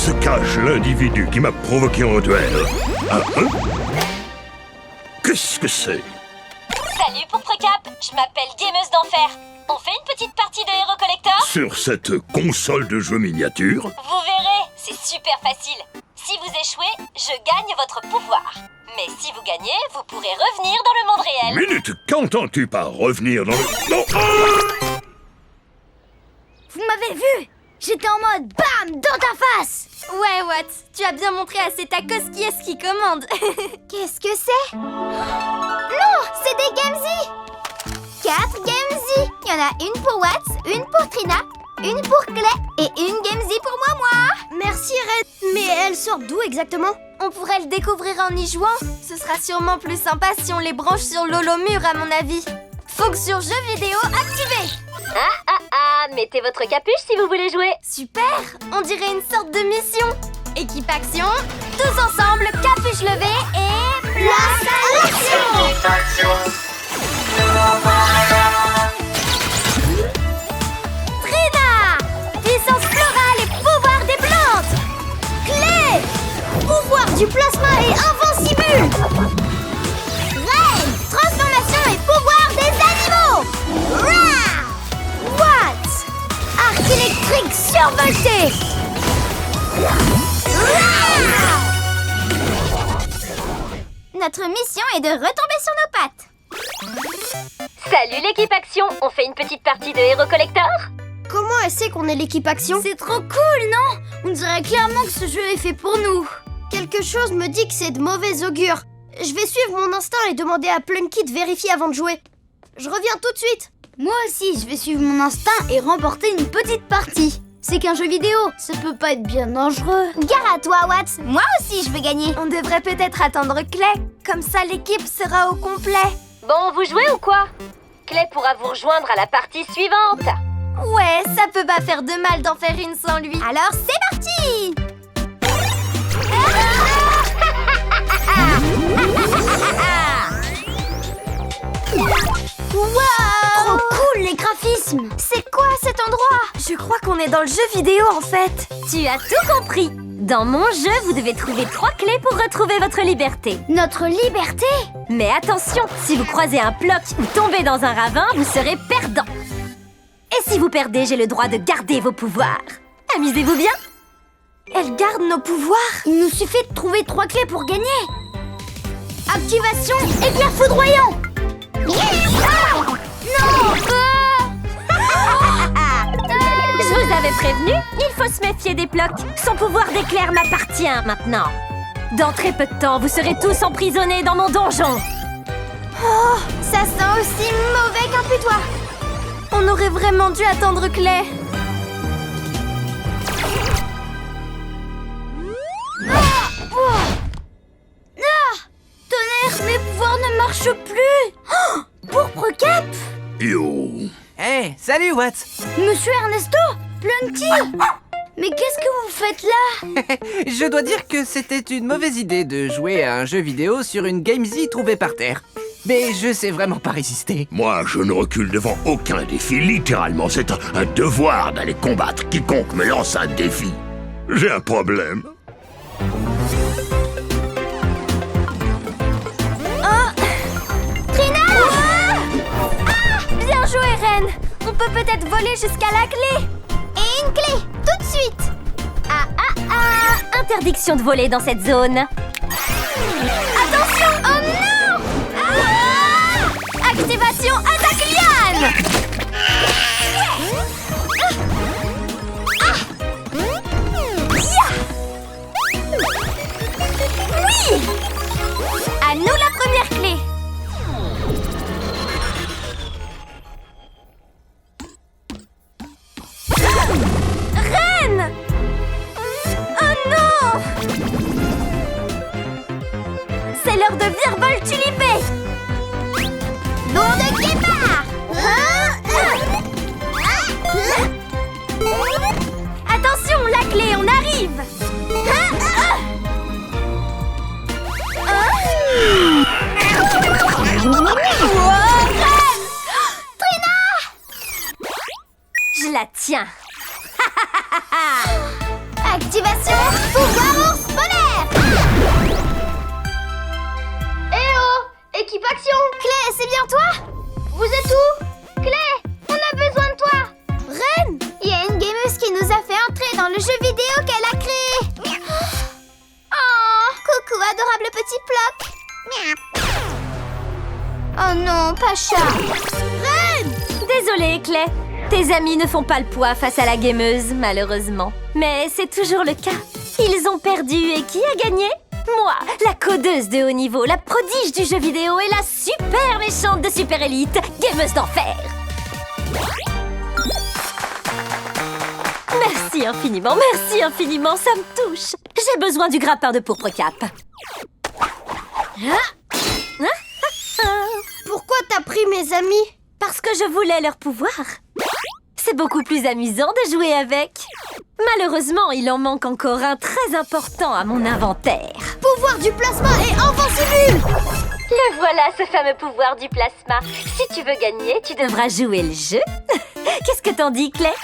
se cache l'individu qui m'a provoqué en duel? Ah, hein? Qu'est-ce que c'est? Salut Pourprecap, je m'appelle Gameuse d'Enfer. On fait une petite partie de Hero Collector? Sur cette console de jeu miniature? Vous verrez, c'est super facile. Si vous échouez, je gagne votre pouvoir. Mais si vous gagnez, vous pourrez revenir dans le monde réel. Minute, qu'entends-tu par revenir dans le... Non. Vous m'avez vu? J'étais en mode BAM dans ta face. Ouais, Watt, tu as bien montré à ces tacos qui est-ce qui commande. Qu'est-ce que c'est? Non, c'est des Gamzy. 4 Gamzy. Il y en a une pour Watt, une pour Trina, une pour Clay et une Gamzy pour moi. Merci Red. Mais elles sortent d'où exactement? On pourrait le découvrir en y jouant. Ce sera sûrement plus sympa si on les branche sur l'holomur à mon avis. Fonction jeu vidéo activée. Mettez votre capuche si vous voulez jouer. Super, on dirait une sorte de mission. Équipe action, tous ensemble, capuche levée et... Place à l'action. Trina, puissance florale et pouvoir des plantes. Clay, pouvoir du plasma et invincible. Red, transformation et pouvoir des animaux. Rah! Watt, arc électrique survolté. Rah! Notre mission est de retomber sur nos pattes. Salut l'équipe action, on fait une petite partie de Hero Collector? Comment elle sait qu'on est l'équipe action? C'est trop cool, non? On dirait clairement que ce jeu est fait pour nous. Quelque chose me dit que c'est de mauvais augure. Je vais suivre mon instinct et demander à Plunky de vérifier avant de jouer. Je reviens tout de suite. Moi aussi, je vais suivre mon instinct et remporter une petite partie. C'est qu'un jeu vidéo, ça peut pas être bien dangereux. Gare à toi, Watts. Moi aussi, je vais gagner. On devrait peut-être attendre Clay. Comme ça, l'équipe sera au complet. Bon, vous jouez ou quoi? Clay pourra vous rejoindre à la partie suivante. Ouais, ça peut pas faire de mal d'en faire une sans lui. Alors, c'est parti. Wow! Trop cool, les graphismes. C'est quoi cet endroit? Je crois qu'on est dans le jeu vidéo en fait. Tu as tout compris. Dans mon jeu, vous devez trouver 3 clés pour retrouver votre liberté. Notre liberté? Mais attention, si vous croisez un bloc ou tombez dans un ravin, vous serez perdant. Et si vous perdez, j'ai le droit de garder vos pouvoirs. Amusez-vous bien. Elle garde nos pouvoirs. Il nous suffit de trouver 3 clés pour gagner. Activation éclair foudroyant. Non! Je vous avais prévenu, il faut se méfier des blocs. Son pouvoir d'éclair m'appartient maintenant. Dans très peu de temps, vous serez tous emprisonnés dans mon donjon. Oh, ça sent aussi mauvais qu'un putois. On aurait vraiment dû attendre Clay. Tonnerre, mes pouvoirs ne marchent plus. Oh, Pourprecap. Yo. Hey, salut Watt. Monsieur Ernesto, Plunky. Mais qu'est-ce que vous faites là? Je dois dire que c'était une mauvaise idée de jouer à un jeu vidéo sur une Gamzy trouvée par terre. Mais je sais vraiment pas résister. Moi, je ne recule devant aucun défi. Littéralement, c'est un devoir d'aller combattre quiconque me lance un défi. J'ai un problème. Trina! Bien joué, Ren. On peut peut-être voler jusqu'à la clé. Et une clé, tout de suite. Interdiction de voler dans cette zone. Attention! Oh non! Activation attaque liane! Oui! À nous la première clé. Reine! Oh non! C'est l'heure de virevol tulipé! Nom de guépard. Attention, la clé, on arrive! Je la tiens. Activation pouvoir ours polaire. Eh oh! Équipe action! Clé, c'est bien toi? Vous êtes où? Clé, on a besoin de toi! Ren, il y a une gameuse qui nous a fait entrer dans le jeu vidéo qu'elle a créé. Oh, coucou adorable petit Ploc. Oh non, Pacha. Ren! Désolée, Clay. Tes amis ne font pas le poids face à la gameuse, malheureusement. Mais c'est toujours le cas. Ils ont perdu et qui a gagné? Moi, la codeuse de haut niveau, la prodige du jeu vidéo et la super méchante de Super Elite, gameuse d'enfer. Merci infiniment, ça me touche. J'ai besoin du grappin de pourpre cap. Pourquoi t'as pris mes amis? Parce que je voulais leur pouvoir. C'est beaucoup plus amusant de jouer avec. Malheureusement, il en manque encore un très important à mon inventaire. Pouvoir du plasma et invincible. Le voilà, ce fameux pouvoir du plasma. Si tu veux gagner, tu devras jouer le jeu. Qu'est-ce que t'en dis, Clay?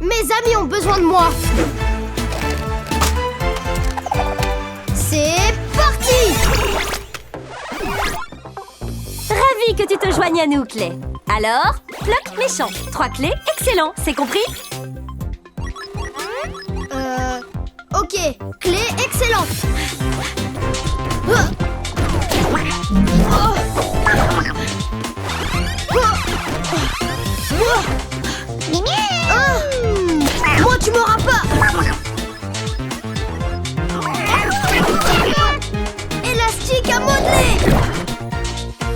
Mes amis ont besoin de moi. C'est parti. Ravi que tu te joignes à nous, Clay. Alors, Ploc méchant. 3 clés, excellent, c'est compris? Ok, clé excellente. Moi, tu m'auras pas. Élastique à modeler.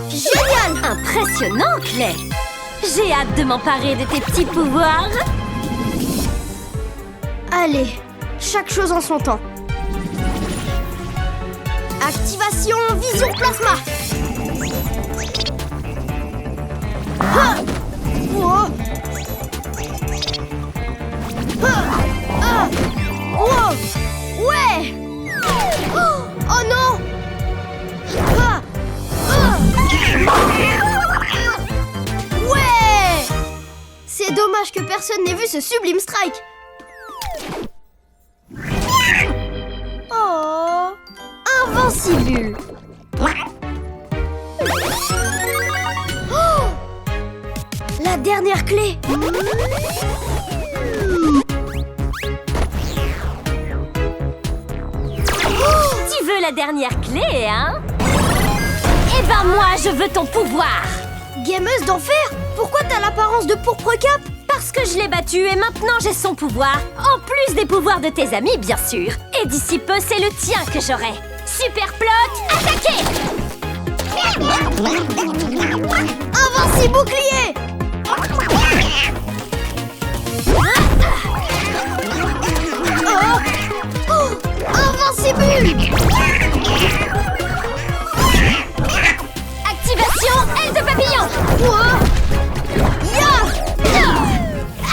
Génial. Impressionnant, Clay. J'ai hâte de m'emparer de tes petits pouvoirs. Allez, chaque chose en son temps. Activation vision plasma. Ah. Wow. Ah. Wow. Ouais. Oh non. Ah. Ouais. C'est dommage que personne n'ait vu ce sublime strike. Oh, invincible. Oh, la dernière clé. Tu veux la dernière clé, hein? Eh ben moi, je veux ton pouvoir. Gameuse d'enfer, pourquoi t'as l'apparence de pourpre cap? Parce que je l'ai battu et maintenant j'ai son pouvoir. En plus des pouvoirs de tes amis, bien sûr. Et d'ici peu, c'est le tien que j'aurai. Super Ploc, attaquez! Invincible bouclier. Invincible. Activation aile de papillon.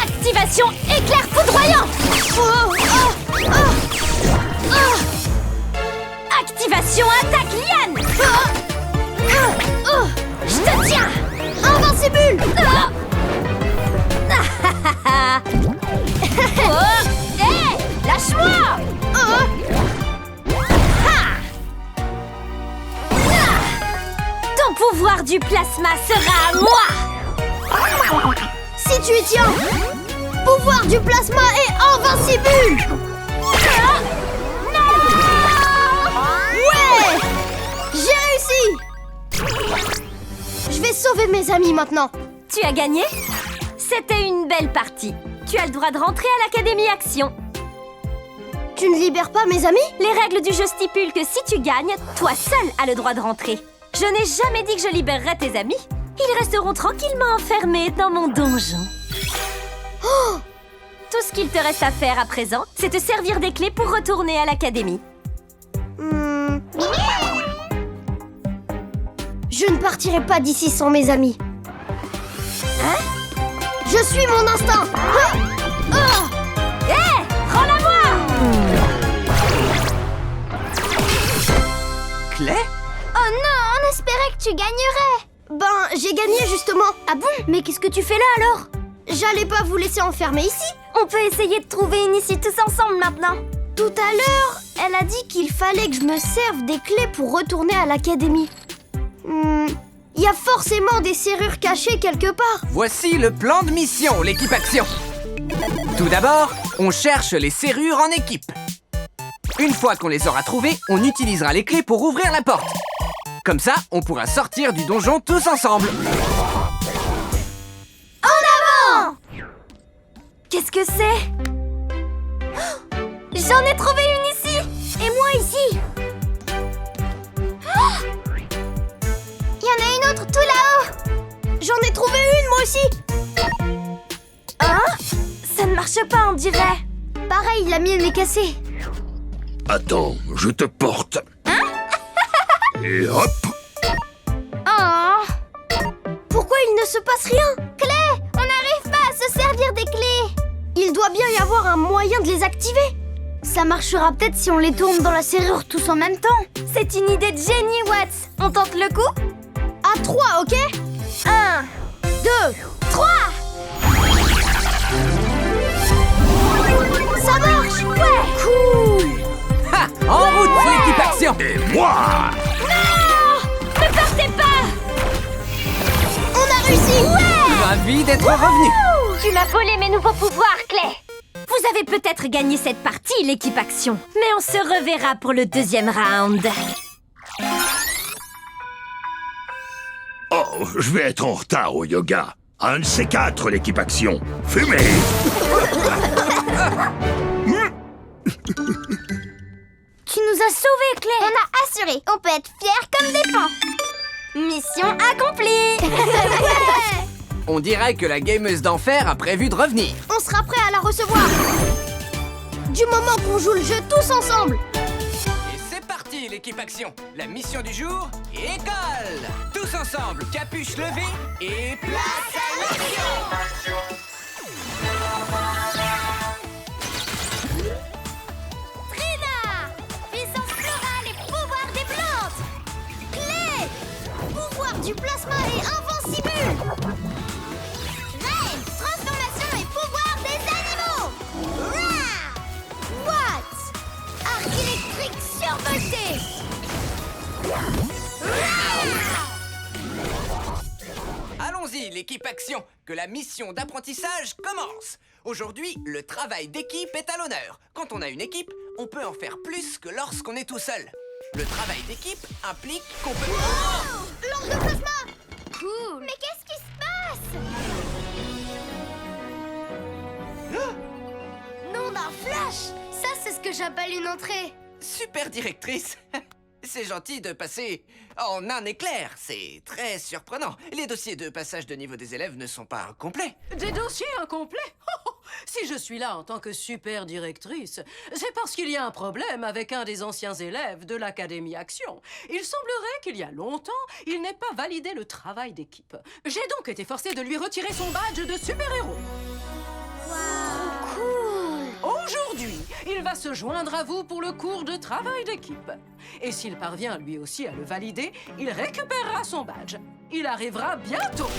Activation éclair foudroyant. Activation attaque liane. Je te tiens. Invincible. Hé, lâche-moi. Ton pouvoir du plasma sera à moi. Si tu y tiens. Pouvoir du plasma est invincible. Ouais. J'ai réussi. Je vais sauver mes amis maintenant. Tu as gagné? C'était une belle partie. Tu as le droit de rentrer à l'Académie Action. Tu ne libères pas mes amis? Les règles du jeu stipulent que si tu gagnes, toi seul as le droit de rentrer. Je n'ai jamais dit que je libérerais tes amis. Ils resteront tranquillement enfermés dans mon donjon. Oh! Tout ce qu'il te reste à faire à présent, c'est te servir des clés pour retourner à l'Académie. Je ne partirai pas d'ici sans mes amis. Hein? Je suis mon instinct. Hé, rends-la-moi! Clay? Oh non, on espérait que tu gagnerais. Ben, j'ai gagné justement. Ah bon? Mais qu'est-ce que tu fais là alors? j'allais pas vous laisser enfermer ici. On peut essayer de trouver une issue tous ensemble maintenant. Tout à l'heure, elle a dit qu'il fallait que je me serve des clés pour retourner à l'académie. Il y a forcément des serrures cachées quelque part. Voici le plan de mission, l'équipe Action. Tout d'abord, on cherche les serrures en équipe. Une fois qu'on les aura trouvées, on utilisera les clés pour ouvrir la porte. Comme ça, on pourra sortir du donjon tous ensemble. Qu'est-ce que c'est? J'en ai trouvé une ici! Et moi ici. Il y en a une autre tout là-haut. J'en ai trouvé une moi aussi. Hein? Ça ne marche pas, on dirait. Pareil, la mienne est cassée. Attends, je te porte. Et hop! Oh. Pourquoi il ne se passe rien? Clé, on n'arrive pas à se servir des clés. Il doit bien y avoir un moyen de les activer. Ça marchera peut-être si on les tourne dans la serrure tous en même temps. C'est une idée de génie, Watts. On tente le coup? À 3, ok? 1, 2, 3. Ça marche. Ouais. Cool. Ha! En route, l'équipe Action. Et moi! Ne partez pas! On a réussi. Ouais. Ravi d'être revenu. Tu m'as volé mes nouveaux pouvoirs, Clay. Vous avez peut-être gagné cette partie, l'équipe Action. Mais on se reverra pour le deuxième round. Oh, je vais être en retard au yoga. Un de ces quatre, l'équipe Action. Fumez! Tu nous as sauvés, Clay. On a assuré. On peut être fiers comme des pans. mission accomplie! On dirait que la gameuse d'enfer a prévu de revenir. On sera prêt à la recevoir. Du moment qu'on joue le jeu tous ensemble. Et c'est parti, l'équipe Action. La mission du jour, école. Tous ensemble, capuche levée et place à l'action. Trina, puissance florale et pouvoir des plantes. Clé, pouvoir du plasma et invincible. Reine, transformation et pouvoir des animaux. Rah! What? Arc électrique survolté. Allons-y, l'équipe Action, que la mission d'apprentissage commence. Aujourd'hui, le travail d'équipe est à l'honneur. Quand on a une équipe, on peut en faire plus que lorsqu'on est tout seul. Le travail d'équipe implique qu'on peut... Lampe de plasma. Cool. Mais qu'est-ce qui se passe? Nom d'un flash! Ça, c'est ce que j'appelle une entrée. Super directrice. C'est gentil de passer en un éclair. C'est très surprenant. Les dossiers de passage de niveau des élèves ne sont pas complets. Des dossiers incomplets? Oh, si je suis là en tant que super directrice, c'est parce qu'il y a un problème avec un des anciens élèves de l'Académie Action. Il semblerait qu'il y a longtemps, il n'ait pas validé le travail d'équipe. J'ai donc été forcée de lui retirer son badge de super-héros. Aujourd'hui, il va se joindre à vous pour le cours de travail d'équipe. Et s'il parvient lui aussi à le valider, il récupérera son badge. Il arrivera bientôt.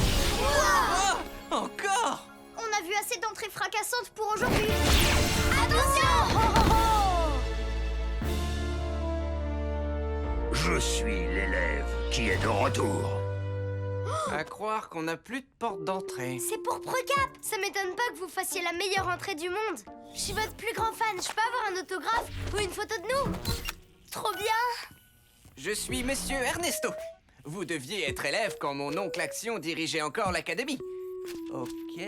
Oh, encore? On a vu assez d'entrées fracassantes pour aujourd'hui. Attention! Je suis l'élève qui est de retour. À croire qu'on n'a plus de porte d'entrée. C'est pour Procap. Ça m'étonne pas que vous fassiez la meilleure entrée du monde. Je suis votre plus grand fan. Je peux avoir un autographe ou une photo de nous? Trop bien. Je suis Monsieur Ernesto. Vous deviez être élève quand mon oncle Action dirigeait encore l'académie. Ok,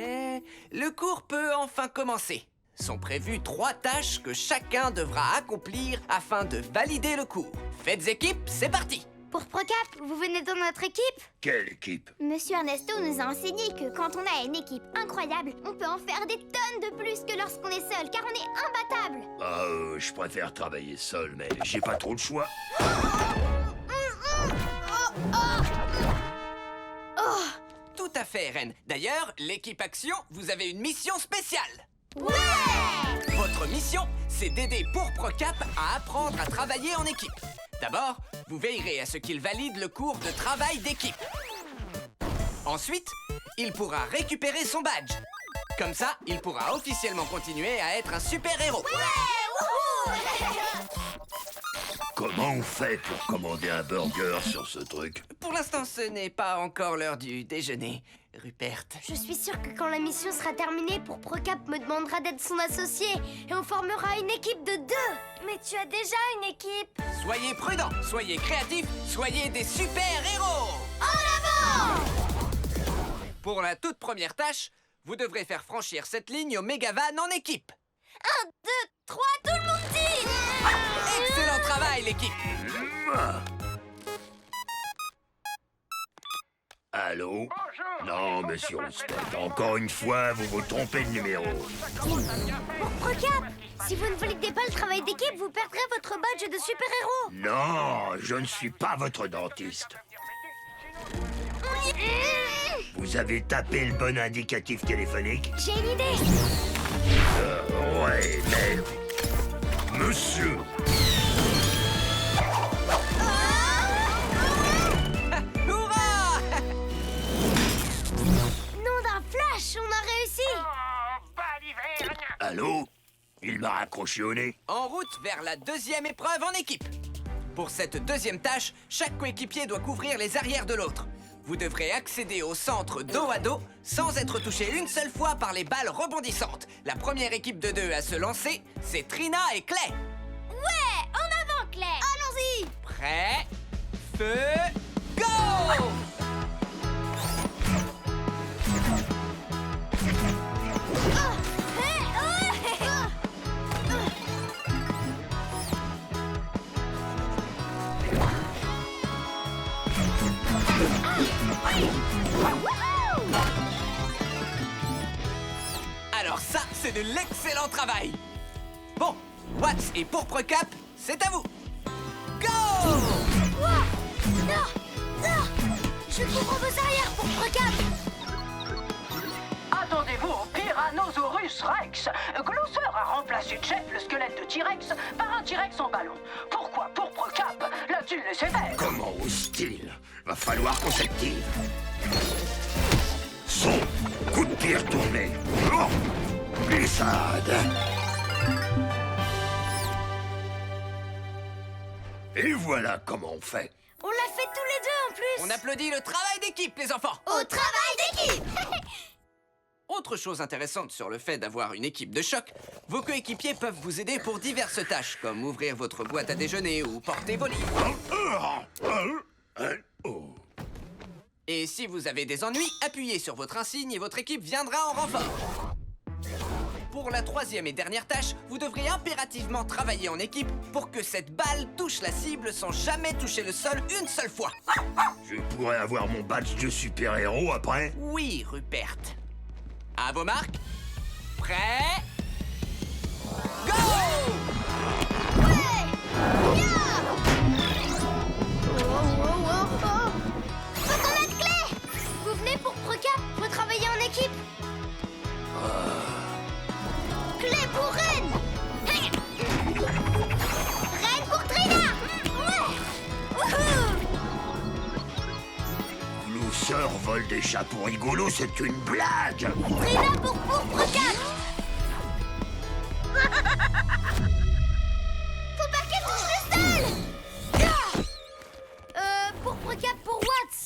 le cours peut enfin commencer. Sont prévues 3 tâches que chacun devra accomplir afin de valider le cours. Faites équipe, c'est parti. Pour Procap, vous venez dans notre équipe? Quelle équipe? Monsieur Ernesto nous a enseigné que quand on a une équipe incroyable, on peut en faire des tonnes de plus que lorsqu'on est seul, car on est imbattable. Je préfère travailler seul, mais j'ai pas trop le choix. Tout à fait, Reine. D'ailleurs, l'équipe Action, vous avez une mission spéciale. Ouais! Votre mission, c'est d'aider Procap à apprendre à travailler en équipe. D'abord, vous veillerez à ce qu'il valide le cours de travail d'équipe. Ensuite, il pourra récupérer son badge. Comme ça, il pourra officiellement continuer à être un super-héros. Comment on fait pour commander un burger sur ce truc? Pour l'instant, ce n'est pas encore l'heure du déjeuner, Rupert. Je suis sûre que quand la mission sera terminée, pour Procap me demandera d'être son associé et on formera une équipe de 2. Mais tu as déjà une équipe. Soyez prudents, soyez créatifs, soyez des super-héros! En avant! Pour la toute première tâche, vous devrez faire franchir cette ligne au Megavan en équipe. 1, 2, 3, tout le monde dit! Excellent travail, l'équipe! Allô? Non, monsieur Spot, encore une fois, vous vous trompez de numéro. Pour Procap, si vous ne validez pas le travail d'équipe, vous perdrez votre badge de super-héros. Non, je ne suis pas votre dentiste. Vous avez tapé le bon indicatif téléphonique? J'ai une idée. Ouais, mais... Monsieur, Hurrah! Nom d'un flash, on a réussi. allô? Il m'a raccroché au nez. En route vers la deuxième épreuve en équipe. Pour cette deuxième tâche, chaque coéquipier doit couvrir les arrières de l'autre. Vous devrez accéder au centre dos à dos sans être touché une seule fois par les balles rebondissantes. La première équipe de 2 à se lancer, c'est Trina et Clay. Ouais, en avant, Claire. Allons-y. Prêt? Feu! Go! Alors ça, c'est de l'excellent travail. Bon, Watts et Pourpre Cap, c'est à vous. Go! Je couvre vos arrières pour Procap. Attendez-vous au Tyrannosaurus Rex. Glosseur a remplacé Jeff, le squelette de T-Rex, par un T-Rex en ballon. Pourquoi Pourpre Cap l'a-t-il laissé faire? Comment ose-t-il? Va falloir qu'on s'active. Son coup de pied retourné. Oh, glissade. Et voilà comment on fait. On l'a fait tous les deux en plus. On applaudit le travail d'équipe, les enfants. Au travail d'équipe. Autre chose intéressante sur le fait d'avoir une équipe de choc, vos coéquipiers peuvent vous aider pour diverses tâches, comme ouvrir votre boîte à déjeuner ou porter vos livres. Oh. Et si vous avez des ennuis, appuyez sur votre insigne et votre équipe viendra en renfort. Pour la troisième et dernière tâche, vous devrez impérativement travailler en équipe pour que cette balle touche la cible sans jamais toucher le sol une seule fois. Je pourrais avoir mon badge de super-héros après? Oui, Rupert. À vos marques. Prêt? Go! Faut qu'on aide Clay. Vous venez pour Procap, faut travailler en équipe. Clay pour Reine. Reine pour Trina. Wouhou. Glousseur vole des chapeaux rigolos, c'est une blague. Trina pour Procap. Faut pas qu'elle touche le sol. Pour Procap pour Watts.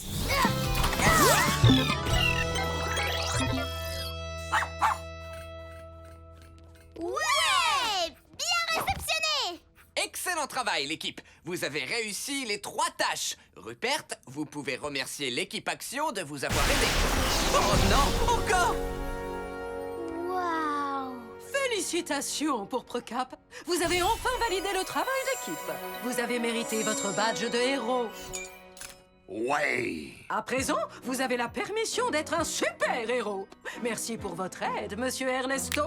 Ouais, bien réceptionné. Excellent travail, l'équipe. Vous avez réussi les 3 tâches. Rupert, vous pouvez remercier l'équipe Action de vous avoir aidé. Oh non, encore! Waouh. Félicitations, Pourpre Cap. Vous avez enfin validé le travail d'équipe. Vous avez mérité votre badge de héros. Ouais. À présent, vous avez la permission d'être un super-héros. Merci pour votre aide, monsieur Ernesto.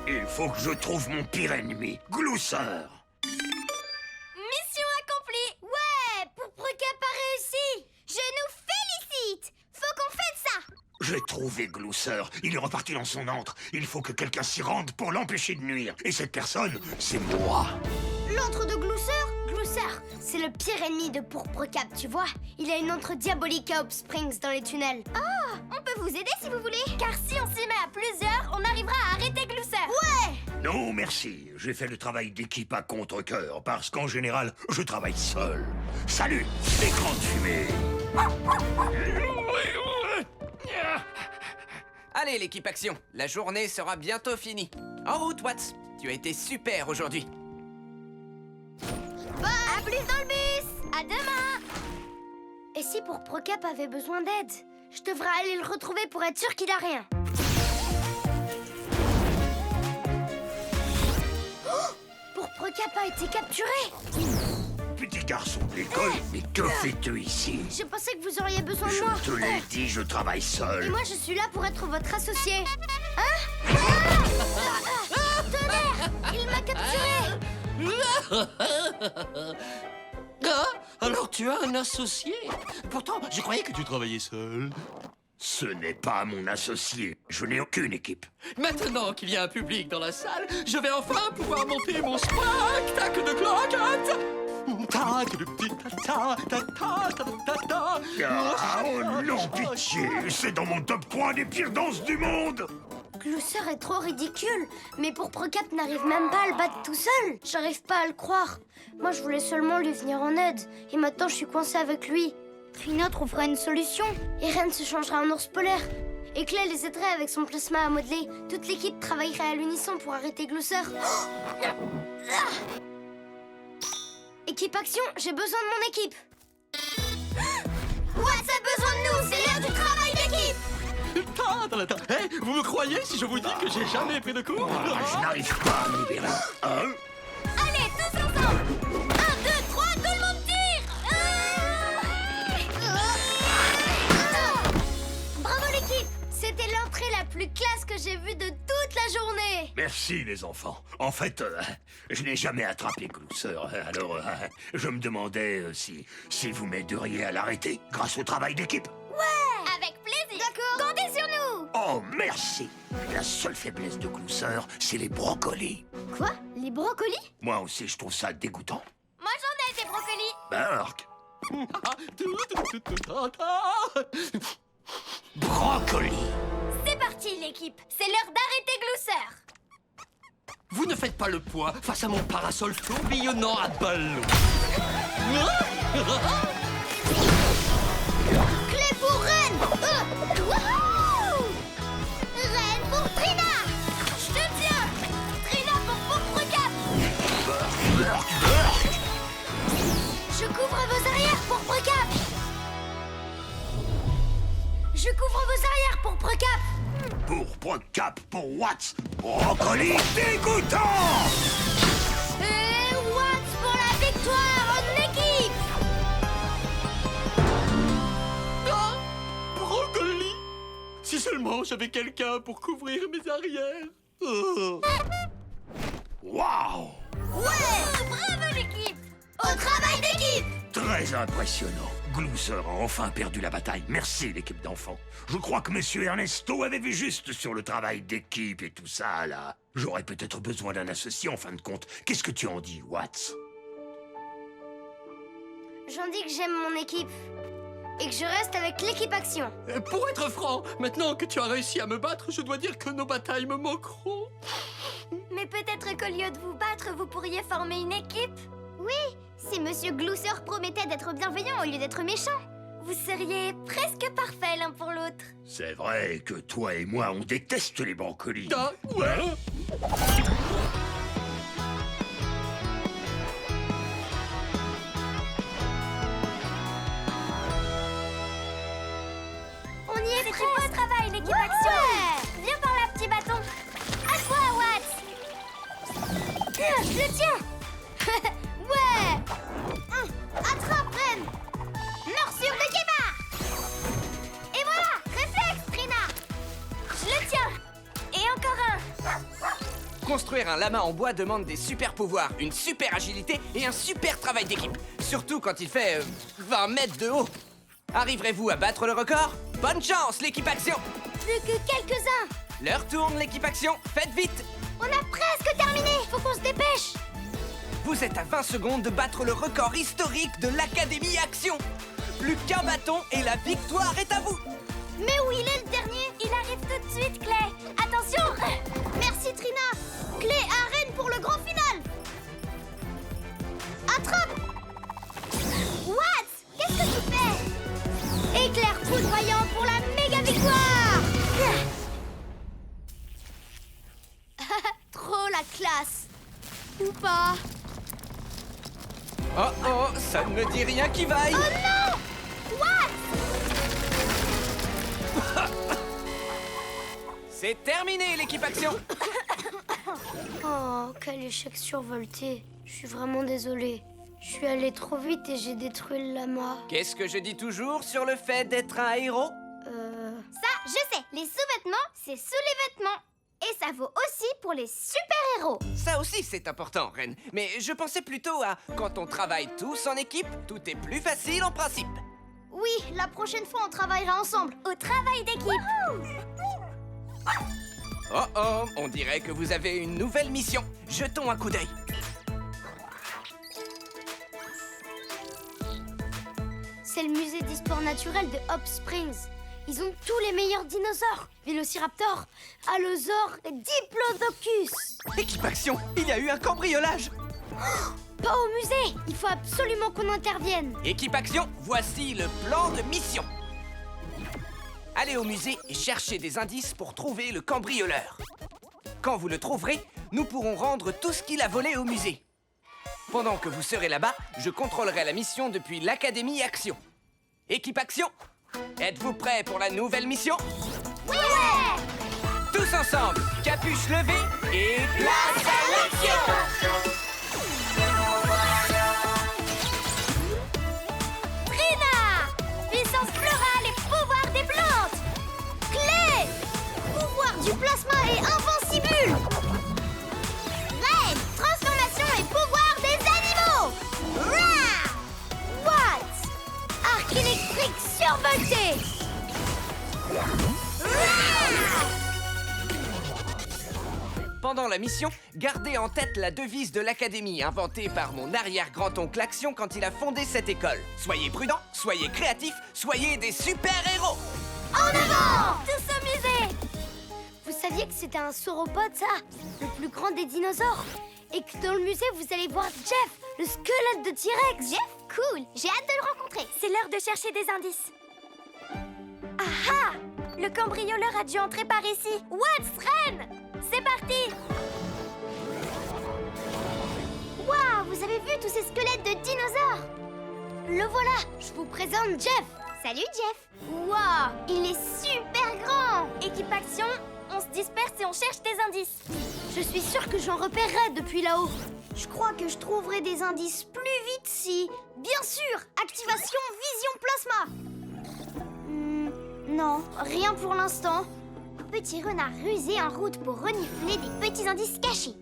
Il faut que je trouve mon pire ennemi, Glousseur. Mission accomplie. Ouais, pour Procap a réussi. Je nous félicite. Faut qu'on fête ça. J'ai trouvé Glousseur. Il est reparti dans son antre. Il faut que quelqu'un s'y rende pour l'empêcher de nuire. Et cette personne, c'est moi. L'antre de Glousseur? Glousseur, c'est le pire ennemi de Pourpre Cap, tu vois. Il a une antre diabolique à Hope Springs dans les tunnels. Ah, on peut peux vous aider si vous voulez. Car si on s'y met à plusieurs, on arrivera à arrêter Glouceur. Non, merci. J'ai fait le travail d'équipe à contre-cœur, parce qu'en général, je travaille seul. Salut, écran de fumée. Allez, l'équipe Action, la journée sera bientôt finie. En route, Watts. Tu as été super aujourd'hui. À plus dans le bus. À demain. Et si pour Procap avait besoin d'aide, je devrais aller le retrouver pour être sûr qu'il a rien. Oh, pour Procap a été capturé. Petit garçon de l'école, mais que fais-tu ici? Je pensais que vous auriez besoin de moi. Je te l'ai dit, je travaille Et seul. moi, je suis là pour être votre associé. Hein? Tonnerre! Il m'a capturé. Ah, alors tu as un associé. Pourtant, je croyais que tu travaillais seul. Ce n'est pas mon associé. Je n'ai aucune équipe. Maintenant qu'il y a un public dans la salle, je vais enfin pouvoir monter mon spectacle de croquettes. Tac, de petit ta ta ta ta ta ta. Ah, oh non, pitié. C'est dans mon top 3 des pires danses du monde. Glouceur est trop ridicule. Mais pour Procap n'arrive même pas à le battre tout seul. J'arrive pas à le croire. Moi, je voulais seulement lui venir en aide. Et maintenant, je suis coincée avec lui. Trina trouvera une solution. Et Ren se changera en ours polaire. Et Clay les aiderait avec son plasma à modeler. Toute l'équipe travaillerait à l'unisson pour arrêter Glouceur. Équipe Action, j'ai besoin de mon équipe. Watts a besoin de nous. C'est l'heure du travail d'équipe. Hey, vous me croyez si je vous dis que j'ai jamais pris de cours? Ah, je n'arrive pas à me libérer. Hein? Allez, tous ensemble. 1, 2, 3, tout le monde tire. Bravo l'équipe. C'était l'entrée la plus classe que j'ai vue de toute la journée. Merci les enfants. En fait, je n'ai jamais attrapé Glouceur. Alors, je me demandais si vous m'aideriez à l'arrêter grâce au travail d'équipe. Avec plaisir. D'accord. Comptez sur nous. Oh, merci. La seule faiblesse de Glouceur, c'est les brocolis. Quoi? Les brocolis? Moi aussi, je trouve ça dégoûtant. Moi, j'en ai des brocolis. Burk. Brocoli. C'est parti, l'équipe. C'est l'heure d'arrêter Glouceur. Vous ne faites pas le poids face à mon parasol tourbillonnant à ballon. Clé pour Ren. Wouhou! Ren pour Trina. Je te tiens. Trina pour Procap. Burk. Je couvre vos arrières pour Procap. Je couvre vos arrières pour Procap. Pour Procap, pour Watts. Brocoli dégoûtant. Et Watts pour la victoire en équipe. Brocoli! Si seulement j'avais quelqu'un pour couvrir mes arrières. Oh. Waouh. Ouais. Bravo, l'équipe. Au travail d'équipe. Très impressionnant. Glouceur a enfin perdu la bataille. Merci, l'équipe d'enfants. Je crois que Monsieur Ernesto avait vu juste sur le travail d'équipe et tout ça, là. J'aurais peut-être besoin d'un associé, en fin de compte. Qu'est-ce que tu en dis, Watts? J'en dis que j'aime mon équipe. Et que je reste avec l'équipe Action. Pour être franc, maintenant que tu as réussi à me battre, je dois dire que nos batailles me manqueront. Mais peut-être qu'au lieu de vous battre, vous pourriez former une équipe. Oui, si Monsieur Glouceur promettait d'être bienveillant au lieu d'être méchant. Vous seriez presque parfaits l'un pour l'autre. C'est vrai que toi et moi, on déteste les brocolis. Ah, ouais. On y est C'est presque. du beau travail, l'équipe Action. Viens par là, petit bâton. À toi, Watts. Tiens, je le tiens. Ouais. Attrape, Ren. Morsure de Keba. Et voilà, réflexe, Trina. Je le tiens. Et encore un. Construire un lama en bois demande des super pouvoirs, une super agilité et un super travail d'équipe. Surtout quand il fait 20 mètres de haut. Arriverez-vous à battre le record? Bonne chance, l'équipe Action! Plus que quelques-uns. L'heure tourne, l'équipe Action. Faites vite! On a presque terminé. Faut qu'on se dépêche. Vous êtes à 20 secondes de battre le record historique de l'Académie Action. Plus qu'un bâton et la victoire est à vous. Mais où il est le dernier? Il arrive tout de suite, Clay. Attention! Merci Trina. Clé arène pour le grand final. Attrape. What? Qu'est-ce que tu fais? Éclair foudroyant pour la méga victoire. Trop la classe. Ou pas? Oh oh, ça ne me dit rien qui vaille. Oh non! What? C'est terminé, l'équipe Action. Oh, quel échec survolté. Je suis vraiment désolée. Je suis allée trop vite et j'ai détruit le lama. Qu'est-ce que je dis toujours sur le fait d'être un héros? Ça, je sais. Les sous-vêtements, c'est sous les vêtements. Et ça vaut aussi pour les super-héros. Ça aussi, c'est important, Reine. Mais je pensais plutôt à quand on travaille tous en équipe, tout est plus facile en principe. Oui, la prochaine fois, on travaillera ensemble. Au travail d'équipe. Oh oh, on dirait que vous avez une nouvelle mission. Jetons un coup d'œil. C'est le musée d'histoire naturelle de Hop Springs. Ils ont tous les meilleurs dinosaures. Vélociraptor, Allosaure et Diplodocus. Équipe Action, il y a eu un cambriolage. Pas au musée. Il faut absolument qu'on intervienne. Équipe Action, voici le plan de mission. Allez au musée et cherchez des indices pour trouver le cambrioleur. Quand vous le trouverez, nous pourrons rendre tout ce qu'il a volé au musée. Pendant que vous serez là-bas, je contrôlerai la mission depuis l'Académie Action. Équipe Action, êtes-vous prêts pour la nouvelle mission? Oui! Tous ensemble, capuche levée et place à l'action! Trina! Puissance florale et pouvoir des plantes! Clé! Pouvoir du plasma et invincible! Reine! Transformation et pouvoir des animaux! Rah! What? Arc électrique survolté! Pendant la mission, gardez en tête la devise de l'Académie inventée par mon arrière-grand-oncle Action quand il a fondé cette école. Soyez prudents, soyez créatifs, soyez des super-héros! En avant! Tous au musée! Vous saviez que c'était un sauropode, ça? Le plus grand des dinosaures? Et que dans le musée, vous allez voir Jeff, le squelette de T-Rex. Jeff? Cool! J'ai hâte de le rencontrer. C'est l'heure de chercher des indices. Ah ah! Le cambrioleur a dû entrer par ici. What's Ren? C'est parti! Waouh! Vous avez vu tous ces squelettes de dinosaures? Le voilà! Je vous présente Jeff! Salut, Jeff! Waouh! Il est super grand! Équipe Action, on se disperse et on cherche des indices. Je suis sûre que j'en repérerai depuis là-haut. Je crois que je trouverai des indices plus vite si... Bien sûr! Activation Vision Plasma! Non, rien pour l'instant. Petit renard rusé en route pour renifler des petits indices cachés.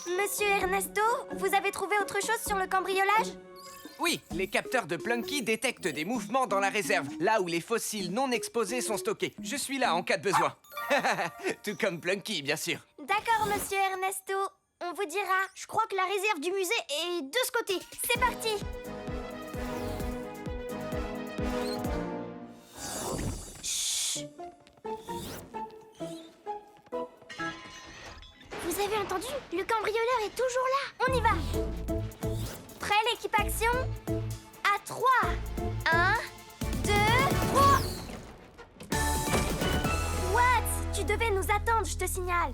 Monsieur Ernesto, vous avez trouvé autre chose sur le cambriolage? Oui, les capteurs de Plunky détectent des mouvements dans la réserve, là où les fossiles non exposés sont stockés. Je suis là en cas de besoin. Tout comme Plunky, bien sûr. D'accord, monsieur Ernesto. On vous dira. Je crois que la réserve du musée est de ce côté. C'est parti! Chut. Vous avez entendu? Le cambrioleur est toujours là. On y va! Prêt, l'équipe Action? À 3. 1, 2, 3. What? Tu devais nous attendre, je te signale.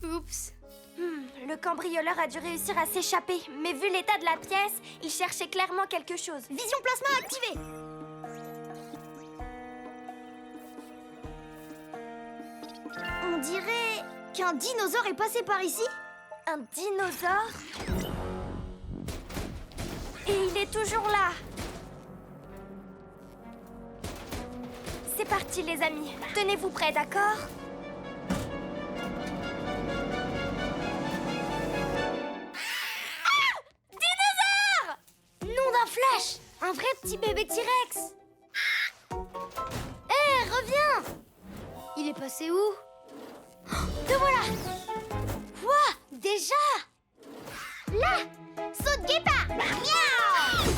Oups. Le cambrioleur a dû réussir à s'échapper, mais vu l'état de la pièce, il cherchait clairement quelque chose. Vision plasma activée. On dirait qu'un dinosaure est passé par ici. Un dinosaure? Et il est toujours là. C'est parti, les amis. Tenez-vous prêts, d'accord? Nom d'un flash! Un vrai petit bébé T-Rex! Hé, reviens! Il est passé où? Oh, te voilà! Quoi? Déjà? Là! Saute guépard! Miaou!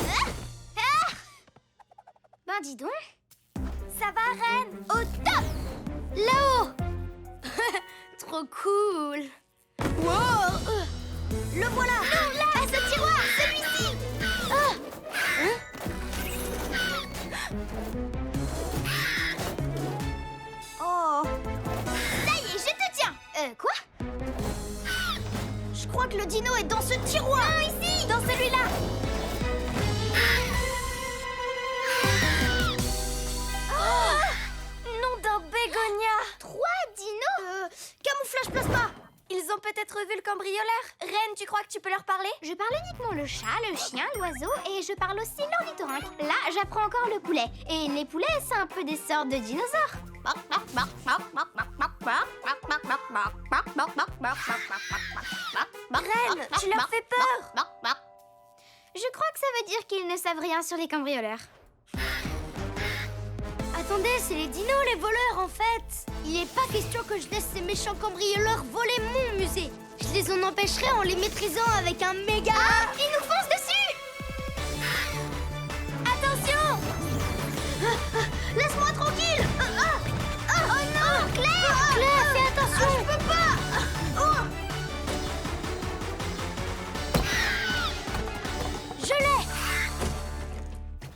Bah Ben dis donc. Ça va, Reine? Au top! Là-haut! Trop cool! Wow! Le voilà! Non, là! À ce tiroir! Celui-ci! Ah! Hein? Oh! Ça y est, je te tiens! Quoi? Je crois que le dino est dans ce tiroir! Non, ici! Dans celui-là! Nom d'un bégonia! 3 dinos? Camouflage plasma! Ils ont peut-être vu le cambrioleur. Reine, tu crois que tu peux leur parler? Je parle uniquement le chat, le chien, l'oiseau et je parle aussi l'ornithorynque. Là, j'apprends encore le poulet. Et les poulets, c'est un peu des sortes de dinosaures. Reine, tu leur fais peur! Je crois que ça veut dire qu'ils ne savent rien sur les cambrioleurs. Attendez, c'est les dinos, les voleurs, en fait. Il n'est pas question que je laisse ces méchants cambrioleurs voler mon musée. Je les en empêcherai en les maîtrisant avec un méga... Ah, ils nous foncent dessus! Attention! Laisse-moi tranquille! Oh non! Claire! Claire, fais attention! Je peux pas! Je l'ai!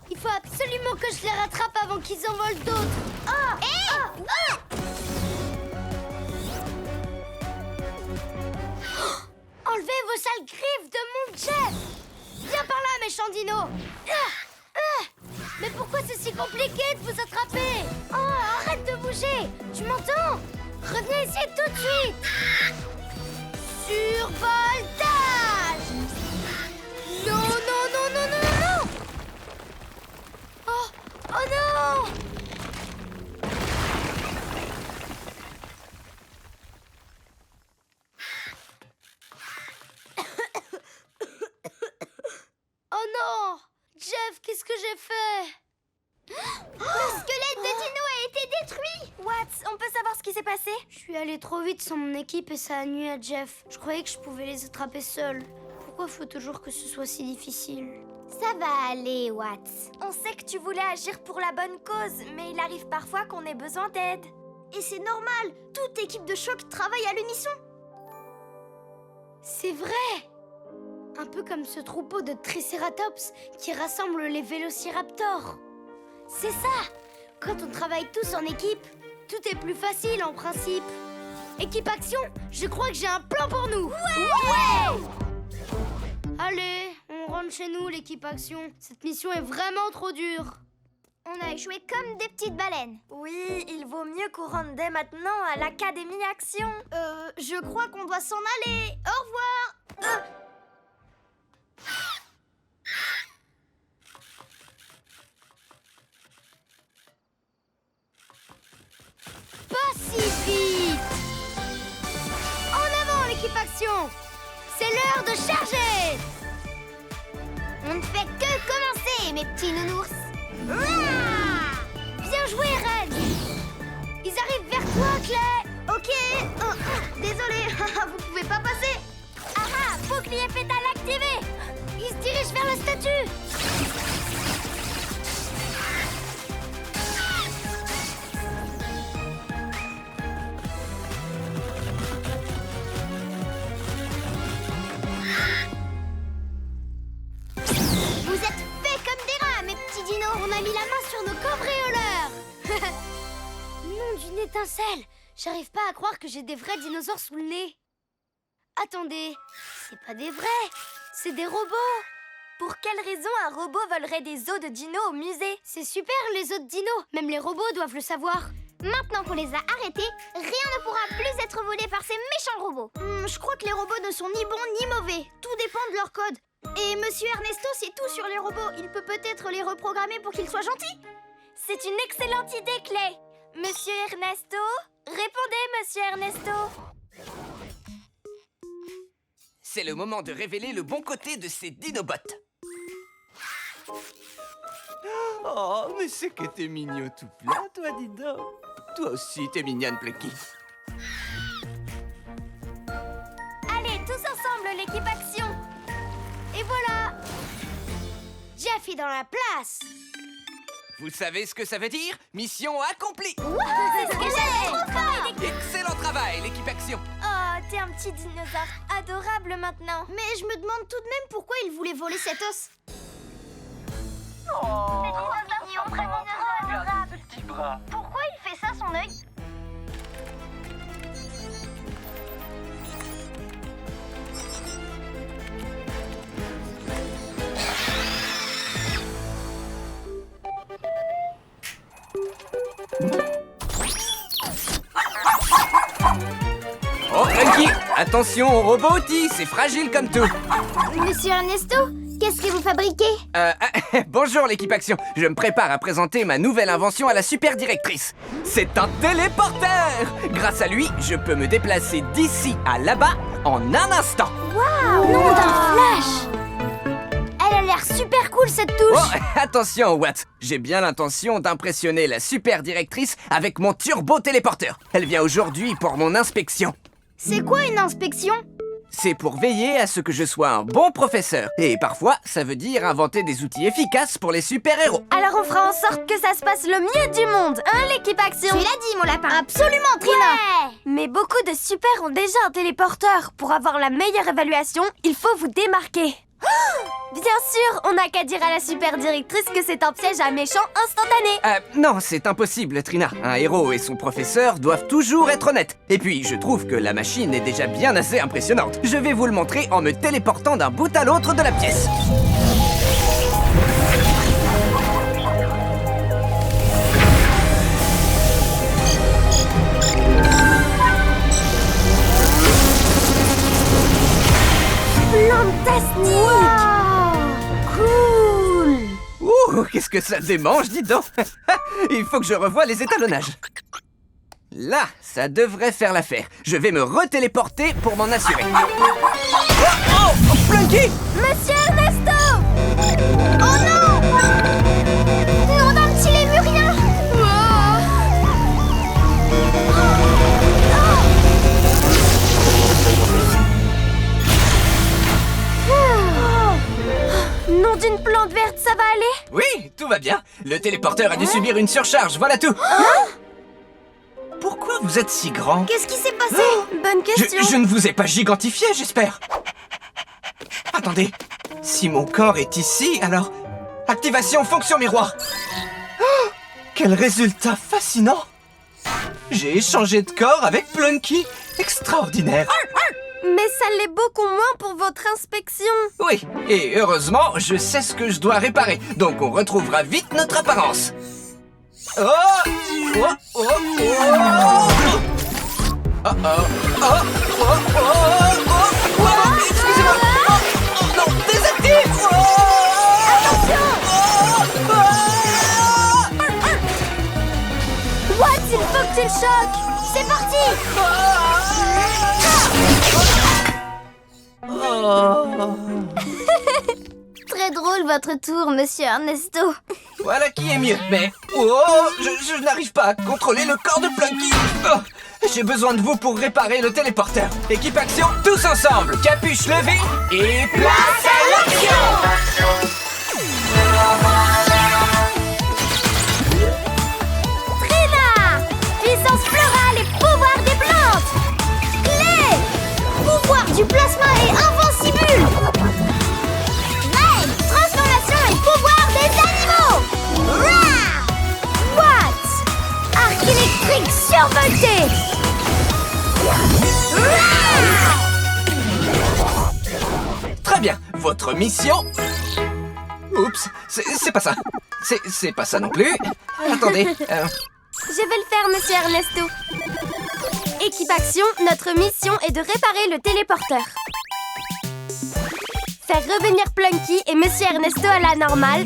Il faut absolument que je les rattrape avant qu'ils en volent d'autres. Enlevez vos sales griffes de mon Jeff! Viens par là, méchant dino! Mais pourquoi c'est si compliqué de vous attraper? Oh, arrête de bouger! Tu m'entends? Reviens ici tout de suite! Survoltage! Non, non, non, non, non, non, non! Oh non! Oh non! Jeff, qu'est-ce que j'ai fait? Le squelette de dino a été détruit! Watts, on peut savoir ce qui s'est passé? Je suis allée trop vite sans mon équipe et ça a nuit à Jeff. Je croyais que je pouvais les attraper seule. Pourquoi faut toujours que ce soit si difficile? Ça va aller, Watts. On sait que tu voulais agir pour la bonne cause, mais il arrive parfois qu'on ait besoin d'aide. Et c'est normal, toute équipe de choc travaille à l'unisson. C'est vrai! Un peu comme ce troupeau de Triceratops qui rassemble les Vélociraptors. C'est ça! Quand on travaille tous en équipe, tout est plus facile en principe. Équipe action, je crois que j'ai un plan pour nous! Ouais! Allez, on rentre chez nous, l'équipe action. Cette mission est vraiment trop dure. On a échoué comme des petites baleines. Oui, il vaut mieux qu'on rentre dès maintenant à l'Académie Action. Je crois qu'on doit s'en aller. Au revoir. Pas si vite. En avant, l'équipe action. C'est l'heure de charger. On ne fait que commencer, mes petits nounours. Bien joué, Red. Ils arrivent vers toi, Clay. Ok. Désolé, vous pouvez pas passer. Ah, bouclier pétale activé. Ils se dirigent vers la statue. Vous êtes faits comme des rats, mes petits dinos. On a mis la main sur nos cambrioleurs. Nom d'une étincelle. J'arrive pas à croire que j'ai des vrais dinosaures sous le nez. Attendez, c'est pas des vrais, c'est des robots. Pour quelle raison un robot volerait des os de dinos au musée? C'est super, les os de dinos. Même les robots doivent le savoir. Maintenant qu'on les a arrêtés, rien ne pourra plus être volé par ces méchants robots. Je crois que les robots ne sont ni bons ni mauvais. Tout dépend de leur code. Et Monsieur Ernesto sait tout sur les robots. Il peut peut-être les reprogrammer pour qu'ils soient gentils. C'est une excellente idée, Clay. Monsieur Ernesto? Répondez, Monsieur Ernesto. C'est le moment de révéler le bon côté de ces dinobots. Oh, mais c'est que t'es mignon tout plein, toi, Dino. Toi aussi, t'es mignonne, Plucky. Allez, tous ensemble, l'équipe action. Et voilà, Jeff est dans la place. Vous savez ce que ça veut dire? Mission accomplie! C'est ce que j'allais. Excellent travail, l'équipe Action! Oh, t'es un petit dinosaure adorable maintenant. Mais je me demande tout de même pourquoi il voulait voler cet os. Pourquoi il fait ça, son œil? Oh, Plunky! Attention au robot outil, c'est fragile comme tout! Monsieur Ernesto, qu'est-ce que vous fabriquez? Bonjour l'équipe Action, je me prépare à présenter ma nouvelle invention à la super directrice. C'est un téléporteur! Grâce à lui, je peux me déplacer d'ici à là-bas en un instant. Nom d'un flash! Elle a l'air super cool cette touche! Oh, attention Watt, j'ai bien l'intention d'impressionner la super directrice avec mon turbo téléporteur. Elle vient aujourd'hui pour mon inspection. C'est quoi une inspection? C'est pour veiller à ce que je sois un bon professeur. Et parfois, ça veut dire inventer des outils efficaces pour les super-héros. Alors on fera en sorte que ça se passe le mieux du monde, hein, l'équipe Action? Tu l'as dit, mon lapin! Absolument, Trina! Mais beaucoup de super ont déjà un téléporteur. Pour avoir la meilleure évaluation, il faut vous démarquer. Bien sûr, on n'a qu'à dire à la super directrice que c'est un piège à méchants instantané. Non, c'est impossible, Trina. Un héros et son professeur doivent toujours être honnêtes. Et puis, je trouve que la machine est déjà bien assez impressionnante. Je vais vous le montrer en me téléportant d'un bout à l'autre de la pièce. Fantastique! Cool! Ouh, qu'est-ce que ça démange, dis donc. Il faut que je revoie les étalonnages. Là, ça devrait faire l'affaire. Je vais me retéléporter pour m'en assurer. Oh, Plunky! Monsieur Ernesto! Oh non! Nom d'un petit lémurien! Nom d'une plante verte, ça va aller? Oui, tout va bien. Le téléporteur a dû subir une surcharge, voilà tout. Pourquoi vous êtes si grand? Qu'est-ce qui s'est passé? Bonne question. Je ne vous ai pas gigantifié, j'espère. Attendez, si mon corps est ici, alors... Activation fonction miroir. Oh, quel résultat fascinant! J'ai échangé de corps avec Plunky. Extraordinaire. Mais ça l'est beaucoup moins pour votre inspection. Oui, et heureusement, je sais ce que je dois réparer. Donc on retrouvera vite notre apparence. Oh! Oh! Oh! Oh! Oh! Oh! Oh! Oh! Oh! Excusez-moi! Oh non! Désactive! What? Il faut que tu le choques. C'est parti! Très drôle votre tour, monsieur Ernesto. Voilà qui est mieux, mais... Oh! Je n'arrive pas à contrôler le corps de Plunky. Oh, j'ai besoin de vous pour réparer le téléporteur. Équipe Action, tous ensemble. Capuche levée et place à l'action! Trina! Puissance florale et pouvoir des plantes. Clé! Pouvoir du plasma et invincible! Ray! Transformation et pouvoir des animaux! Rah! What? Arc électrique survolté. Très bien, votre mission... Oups, c'est pas ça. C'est pas ça non plus. Attendez, Je vais le faire, monsieur Ernesto. Équipe Action, notre mission est de réparer le téléporteur. Faire revenir Plunky et monsieur Ernesto à la normale.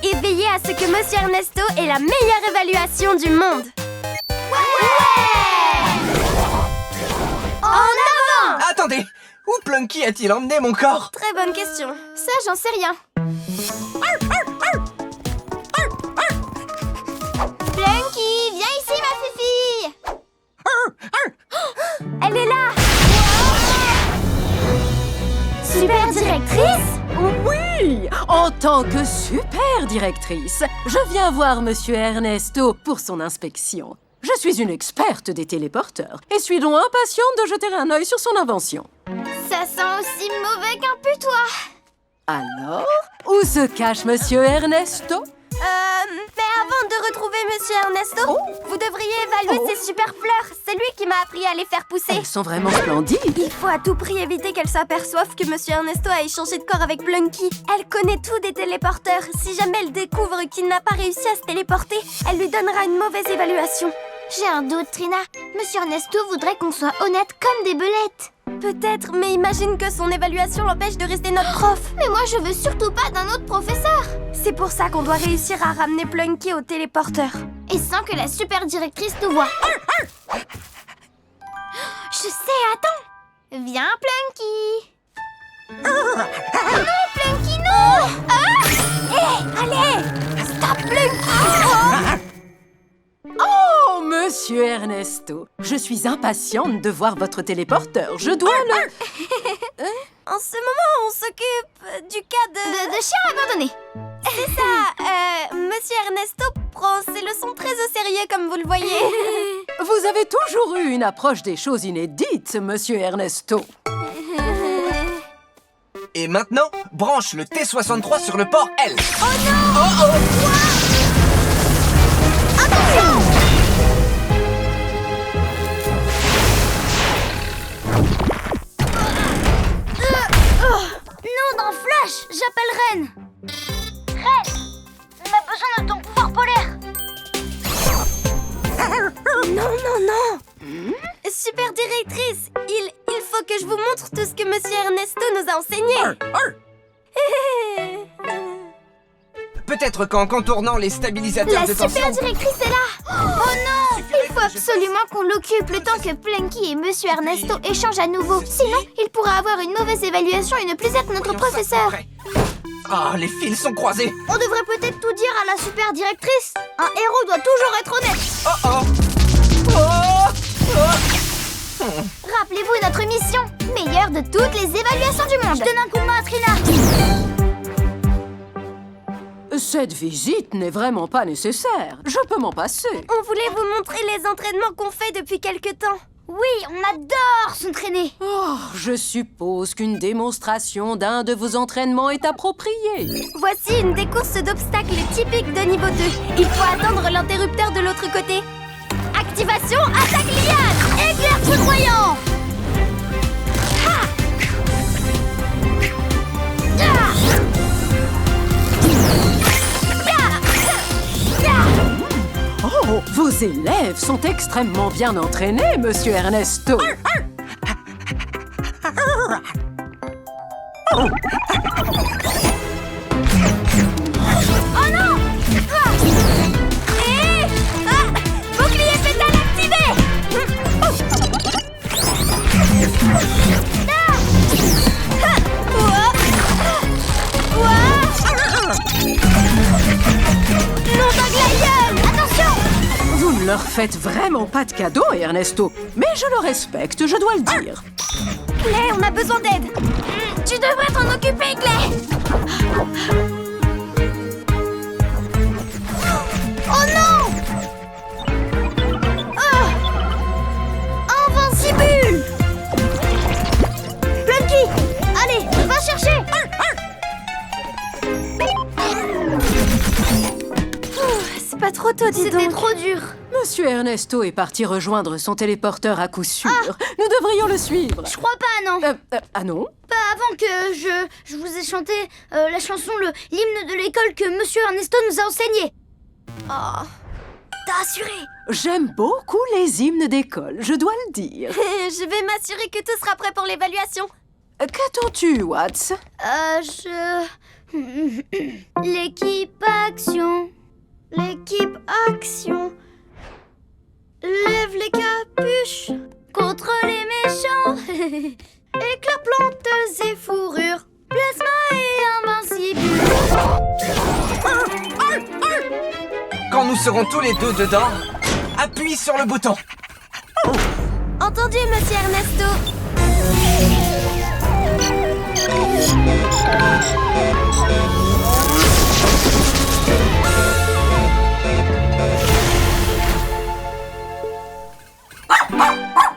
Et veiller à ce que monsieur Ernesto ait la meilleure évaluation du monde. En avant! attendez! Où Plunky a-t-il emmené mon corps? Très bonne question. Ça, j'en sais rien. Plunky, viens ici, ma fifi! Elle est là! Super directrice? Oui! En tant que super directrice, je viens voir Monsieur Ernesto pour son inspection. Je suis une experte des téléporteurs et suis donc impatiente de jeter un œil sur son invention. Ça sent aussi mauvais qu'un putois. Alors, où se cache Monsieur Ernesto? Mais avant de retrouver Monsieur Ernesto, vous devriez évaluer ces super fleurs. C'est lui qui m'a appris à les faire pousser. Elles sont vraiment splendides. Il faut à tout prix éviter qu'elle s'aperçoive que Monsieur Ernesto a échangé de corps avec Plunky. Elle connaît tout des téléporteurs. Si jamais elle découvre qu'il n'a pas réussi à se téléporter, elle lui donnera une mauvaise évaluation. J'ai un doute, Trina. Monsieur Ernesto voudrait qu'on soit honnête comme des belettes. Peut-être, mais imagine que son évaluation l'empêche de rester notre prof. Mais moi, je veux surtout pas d'un autre professeur. C'est pour ça qu'on doit réussir à ramener Plunky au téléporteur. Et sans que la super directrice nous voie. Je sais, attends. Viens, Plunky. Non, Plunky, non. Allez, stop Plunky. Oh, Monsieur Ernesto, je suis impatiente de voir votre téléporteur. Je dois le... En ce moment, on s'occupe du cas de chien abandonné. C'est ça, Monsieur Ernesto prend ses leçons très au sérieux, comme vous le voyez. Vous avez toujours eu une approche des choses inédites, Monsieur Ernesto. Et maintenant, branche le T63 sur le port L. Oh non! Attention! Non, dans Flash, j'appelle Ren. Ren, on a besoin de ton pouvoir polaire. Non. Super directrice, il faut que je vous montre tout ce que Monsieur Ernesto nous a enseigné. Peut-être qu'en contournant les stabilisateurs La de tension... super directrice est là. Oh non! Il faut absolument qu'on l'occupe le temps que Plunky et Monsieur Ernesto échangent à nouveau. Sinon, il pourra avoir une mauvaise évaluation et ne plus être notre professeur. Ah, les fils sont croisés. On devrait peut-être tout dire à la super directrice. Un héros doit toujours être honnête. Rappelez-vous notre mission. Meilleure de toutes les évaluations du monde. Je donne un coup de main à Trina. Cette visite n'est vraiment pas nécessaire. Je peux m'en passer. On voulait vous montrer les entraînements qu'on fait depuis quelque temps. Oui, on adore s'entraîner. Oh, je suppose qu'une démonstration d'un de vos entraînements est appropriée. Voici une des courses d'obstacles typiques de niveau 2. Il faut attendre l'interrupteur de l'autre côté. Activation, attaque liane, éclair foudroyant. Oh, vos élèves sont extrêmement bien entraînés, Monsieur Ernesto. Oh non! Bouclier pétale activé! Non, d'un glaïeul! Attention! Vous ne leur faites vraiment pas de cadeau, Ernesto. Mais je le respecte, je dois le dire. Clay, on a besoin d'aide. Tu devrais t'en occuper, Clay! Oh non! Invincible! Plunky! Allez, va chercher! C'est pas trop tôt, dis donc. C'était trop dur. Monsieur Ernesto est parti rejoindre son téléporteur à coup sûr. Nous devrions le suivre. Je crois pas, non. Ah non? Pas avant que je vous ai chanté la chanson, l'hymne de l'école que Monsieur Ernesto nous a enseigné. Oh, t'as assuré. J'aime beaucoup les hymnes d'école, je dois le dire. Je vais m'assurer que tout sera prêt pour l'évaluation. Qu'attends-tu, Watts? L'équipe action. L'équipe action. Lève les capuches contre les méchants. Éclairs, planteuses et fourrures. Plasma et invincible. Quand nous serons tous les deux dedans, appuie sur le bouton. Entendu, Monsieur Ernesto.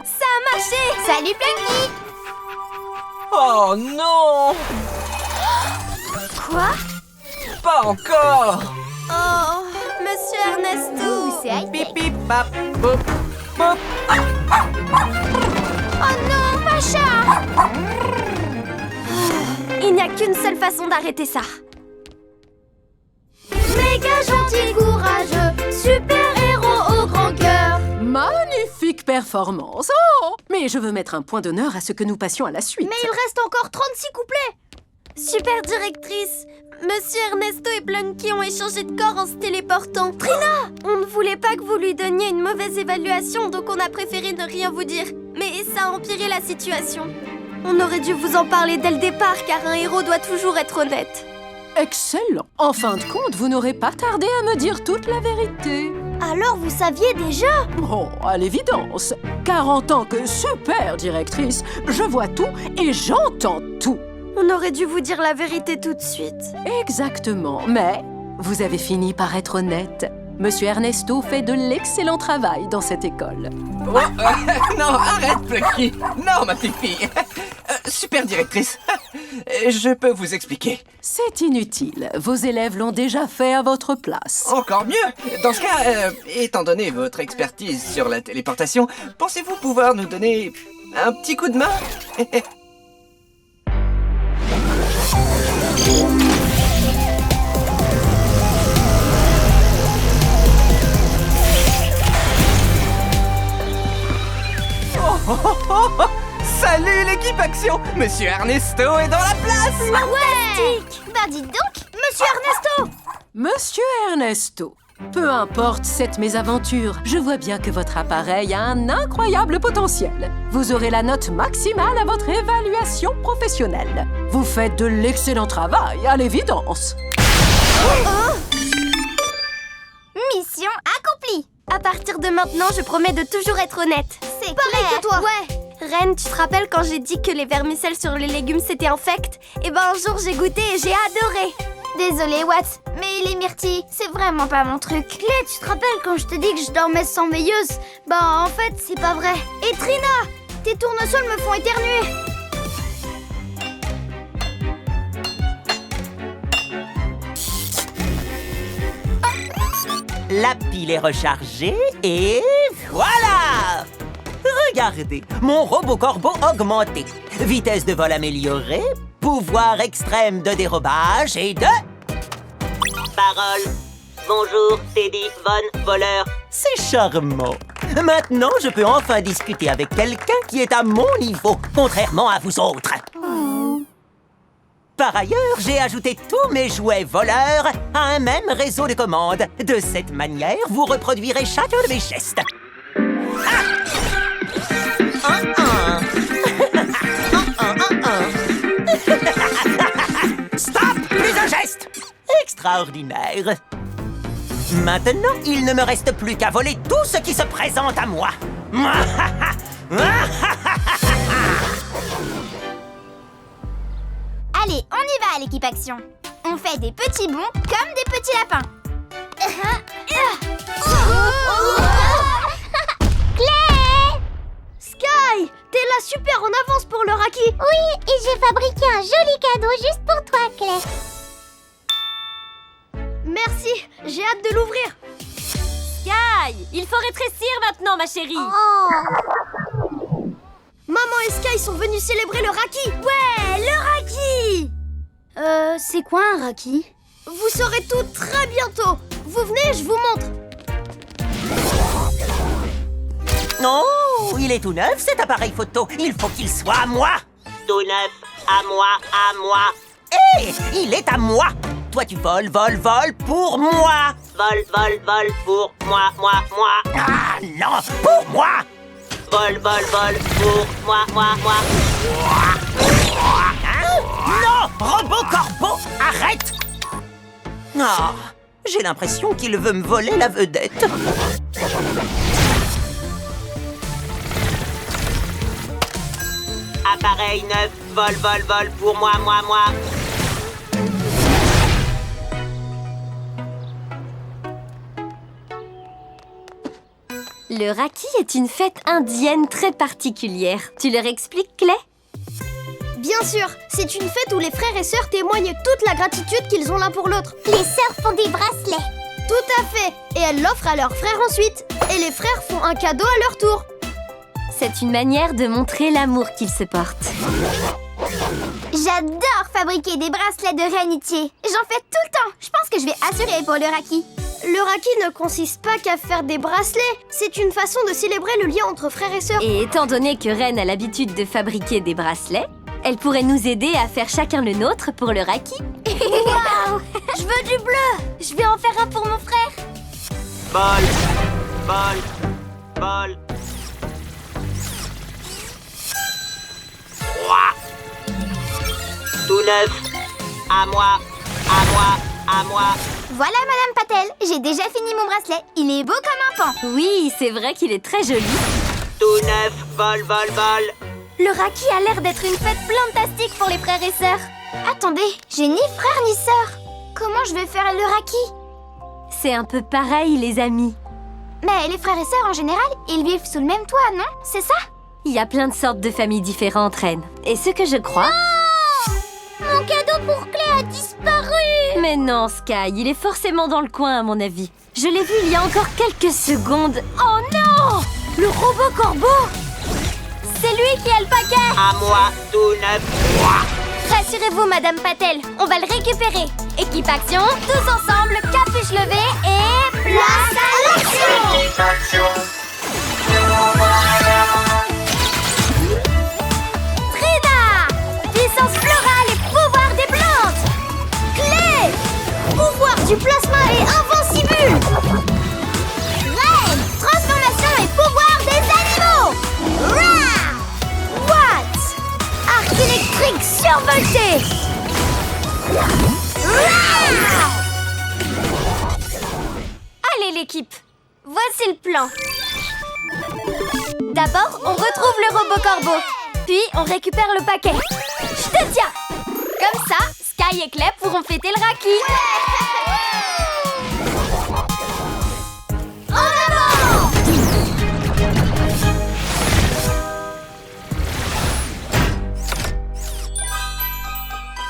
Ça a marché! Salut Plunky! Oh non! Quoi? Pas encore! Oh, Monsieur Ernesto! C'est high-tech. Pip pip pap pop pop. Oh non, Pacha! Il n'y a qu'une seule façon d'arrêter ça. Méga gentil, courageux, super-héros au grand cœur. Magnifique performance. Oh! Mais je veux mettre un point d'honneur à ce que nous passions à la suite. Mais il reste encore 36 couplets. Super directrice, Monsieur Ernesto et Plunky ont échangé de corps en se téléportant. Trina! On ne voulait pas que vous lui donniez une mauvaise évaluation, donc on a préféré ne rien vous dire. Mais ça a empiré la situation. On aurait dû vous en parler dès le départ, car un héros doit toujours être honnête. Excellent. En fin de compte, vous n'aurez pas tardé à me dire toute la vérité. Alors vous saviez déjà? Oh, à l'évidence. Car en tant que super directrice, je vois tout et j'entends tout. On aurait dû vous dire la vérité tout de suite. Exactement. Mais vous avez fini par être honnête. Monsieur Ernesto fait de l'excellent travail dans cette école. Oh, non, arrête, Plucky. Non, ma petite fille. Super directrice. Je peux vous expliquer. C'est inutile. Vos élèves l'ont déjà fait à votre place. Encore mieux. Dans ce cas, étant donné votre expertise sur la téléportation, pensez-vous pouvoir nous donner un petit coup de main? Salut l'équipe Action! Monsieur Ernesto est dans la place! Ouais! Bah dites donc, Monsieur Ernesto! Monsieur Ernesto, peu importe cette mésaventure, je vois bien que votre appareil a un incroyable potentiel. Vous aurez la note maximale à votre évaluation professionnelle. Vous faites de l'excellent travail, à l'évidence. Mission accomplie! À partir de maintenant, je promets de toujours être honnête. C'est Pareil clair. que toi. Ouais. Reine, tu te rappelles quand j'ai dit que les vermicelles sur les légumes c'était infect? Eh ben un jour j'ai goûté et j'ai adoré. Désolée, Watts, mais les myrtilles, c'est vraiment pas mon truc. Clé, tu te rappelles quand je te dis que je dormais sans veilleuse? Ben en fait, c'est pas vrai. Et Trina, tes tournesols me font éternuer. La pile est rechargée et voilà! Regardez, mon robot corbeau augmenté. Vitesse de vol améliorée, pouvoir extrême de dérobage et de... Parole. Bonjour, Teddy Von Voleur. C'est charmant. Maintenant, je peux enfin discuter avec quelqu'un qui est à mon niveau, contrairement à vous autres. Par ailleurs, j'ai ajouté tous mes jouets voleurs à un même réseau de commandes. De cette manière, vous reproduirez chacun de mes gestes. Stop! Plus un geste! Extraordinaire. Maintenant, il ne me reste plus qu'à voler tout ce qui se présente à moi. Allez, on y va, l'équipe Action. On fait des petits bonds comme des petits lapins. Clé! Sky, t'es là super en avance pour le Raki. Oui, et j'ai fabriqué un joli cadeau juste pour toi, Clé. Merci, j'ai hâte de l'ouvrir. Sky, il faut rétrécir maintenant, ma chérie. Maman et Sky sont venus célébrer le Raki. Ouais, le Raki. C'est quoi un Raki? Vous saurez tout très bientôt. Vous venez, je vous montre. Non, il est tout neuf cet appareil photo. Il faut qu'il soit à moi. Tout neuf, à moi, à moi. Hé, il est à moi. Toi, tu voles pour moi. Vol pour moi. Ah non, pour moi. Vol pour moi. Hein? Non, robot corbeau, arrête. Ah, j'ai l'impression qu'il veut me voler la vedette. Appareil neuf, vol pour moi. Le Raki est une fête indienne très particulière. Tu leur expliques, Clay? Bien sûr, c'est une fête où les frères et sœurs témoignent toute la gratitude qu'ils ont l'un pour l'autre. Les sœurs font des bracelets. Tout à fait. Et elles l'offrent à leurs frères ensuite. Et les frères font un cadeau à leur tour. C'est une manière de montrer l'amour qu'ils se portent. J'adore fabriquer des bracelets de réamitié. J'en fais tout le temps. Je pense que je vais assurer pour le Raki. Le Raki ne consiste pas qu'à faire des bracelets. C'est une façon de célébrer le lien entre frères et sœurs. Et étant donné que Ren a l'habitude de fabriquer des bracelets, elle pourrait nous aider à faire chacun le nôtre pour le Raki. Waouh! Je veux du bleu! Je vais en faire un pour mon frère! Bol, bol, bol. 3. Tout neuf. À moi, à moi, à moi. Voilà, Madame Patel. J'ai déjà fini mon bracelet. Il est beau comme un pan. Oui, c'est vrai qu'il est très joli. Tout neuf. Vol, vol, vol. Le Raki a l'air d'être une fête plantastique pour les frères et sœurs. Attendez, j'ai ni frère ni sœur. Comment je vais faire le Raki? C'est un peu pareil, les amis. Mais les frères et sœurs, en général, ils vivent sous le même toit, non? C'est ça? Il y a plein de sortes de familles différentes, Ren. Et ce que je crois... Mon cadeau pour Clay a disparu! Mais non, Sky, il est forcément dans le coin, à mon avis. Je l'ai vu il y a encore quelques secondes. Oh non! Le robot corbeau! C'est lui qui a le paquet! À moi, tout neuf. Rassurez-vous, Madame Patel, on va le récupérer. Équipe action, tous ensemble, capuche levée et... place à l'action! Trina! Puissance florale et pouvoir des plantes! Clay! Pouvoir du plasma et invincible! Ren! Transformation et pouvoir des animaux! Rah! What? Arc électrique survolté! Allez l'équipe, voici le plan. D'abord, on retrouve le robot corbeau. Puis, on récupère le paquet. Je te tiens. Comme ça, Sky et Clay pourront fêter le Raki. En avant!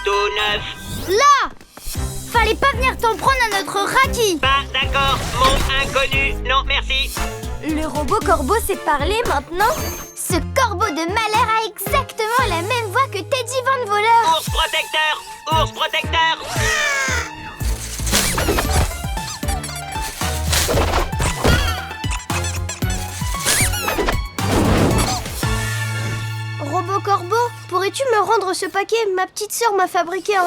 Tout neuf. Là! Fallait pas venir t'en prendre à notre Raki! Pas d'accord, mon inconnu. Non, merci. Le robot corbeau sait parler maintenant? Ce corbeau de malheur a exactement la même voix que Teddy Van Voleur! Ours protecteur. Ours protecteur. Robot corbeau, pourrais-tu me rendre ce paquet? Ma petite sœur m'a fabriqué un...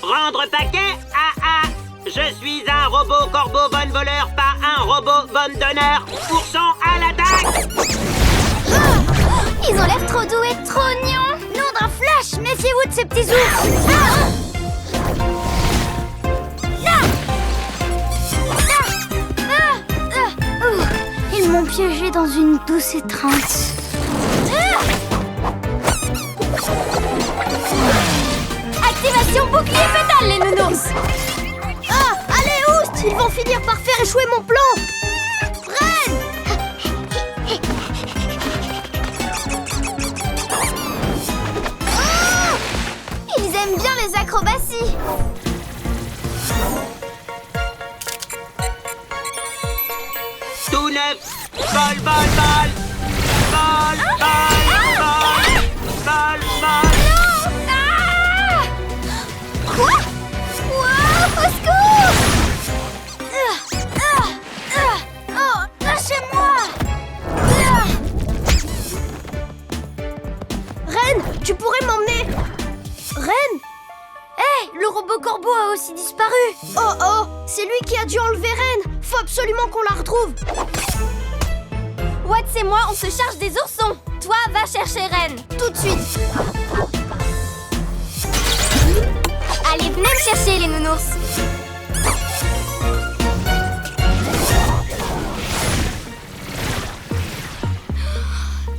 Rendre paquet. Ah ah. Je suis un robot corbeau bonne voleur, pas un robot bonne donneur. Pourcent à l'attaque. Ils ont l'air trop doux et trop mignons! Nom d'un flash! Méfiez-vous de ces petits ours! Ils m'ont piégé dans une douce étreinte. Activation bouclier pétale, les nounours! Ah! Allez, oust! Ils vont finir par faire échouer mon plan! Ren! Ils aiment bien les acrobaties! Tout neuf. Vol, vol, vol. Vol, vol, vol. Vol, vol. Quoi? Wow! Au secours! Oh! Lâchez-moi! Ren, tu pourrais m'emmener? Ren? Hé! Le robot corbeau a aussi disparu! Oh! C'est lui qui a dû enlever Ren! Faut absolument qu'on la retrouve! Watts et moi, on se charge des oursons. Toi, va chercher Ren. Tout de suite! Allez, venez me chercher, les nounours.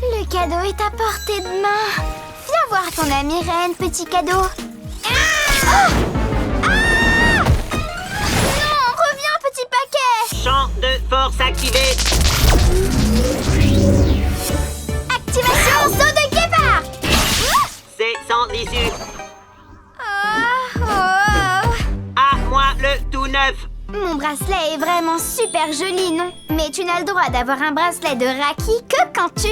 Le cadeau est à portée de main. Viens voir ton ami Ren, petit cadeau. Non, reviens, petit paquet. Champ de force activé. Activation saut de guépard. C'est sans issue. Oh. À moi le tout neuf. Mon bracelet est vraiment super joli, non? Mais tu n'as le droit d'avoir un bracelet de Raki que quand tu...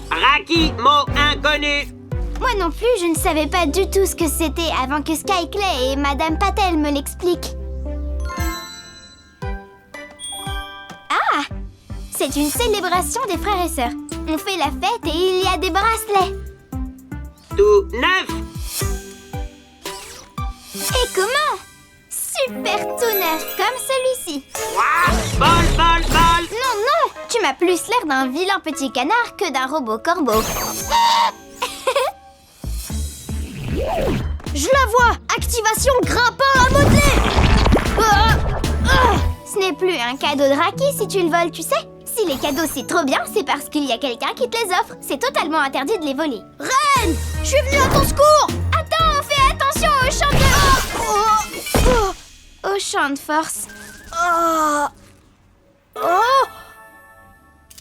Raki, mot inconnu. Moi non plus, je ne savais pas du tout ce que c'était avant que Sky Clay et Madame Patel me l'expliquent. Ah! C'est une célébration des frères et sœurs. On fait la fête et il y a des bracelets. Tout neuf. Et comment? Super tout neuf, comme celui-ci. Bol, bol, bol. Non, non! Tu m'as plus l'air d'un vilain petit canard que d'un robot corbeau. Je la vois! Activation grimpant à modeler! Ce n'est plus un cadeau de Raki si tu le voles, tu sais. Si les cadeaux c'est trop bien, c'est parce qu'il y a quelqu'un qui te les offre. C'est totalement interdit de les voler. Reine! Je suis venue à ton secours! Attends, fais attention au champ de... Au champ de force.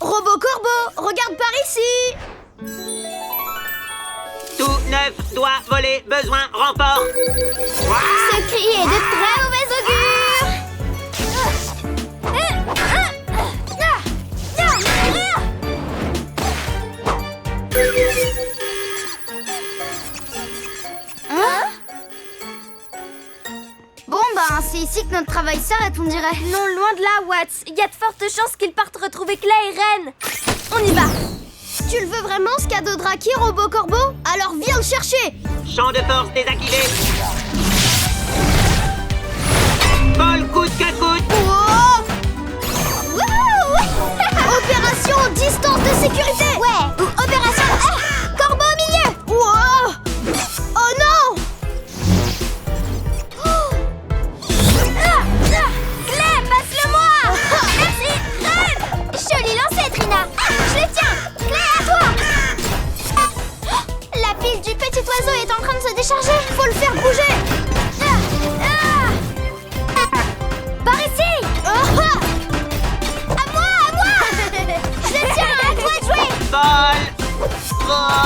Robot Corbeau, regarde par ici! Tout neuf doit voler, besoin renfort. Ce cri est de très mauvais augure! Hein? Bon, ben, c'est ici que notre travail s'arrête, on dirait. Non, loin de là, Watts. Il y a de fortes chances qu'ils partent retrouver Clay et Ren. On y va. Tu le veux vraiment, ce cadeau de Raki, Robot Corbeau? Alors viens le chercher! Champ de force désactivé. Vol coûte que coûte. Oh! Wouhou! Opération distance de sécurité! Ouais, ou opération... Corbeau au milieu! Wow! Oh non! Clay, passe-le-moi. Merci, Ren. Joli lancé, Trina! Je le tiens! Clay, à toi! La pile du petit oiseau est en train de se décharger! Faut le faire bouger! Par ici! À moi! À moi! Je le tiens! À toi de jouer! Vol. Vol.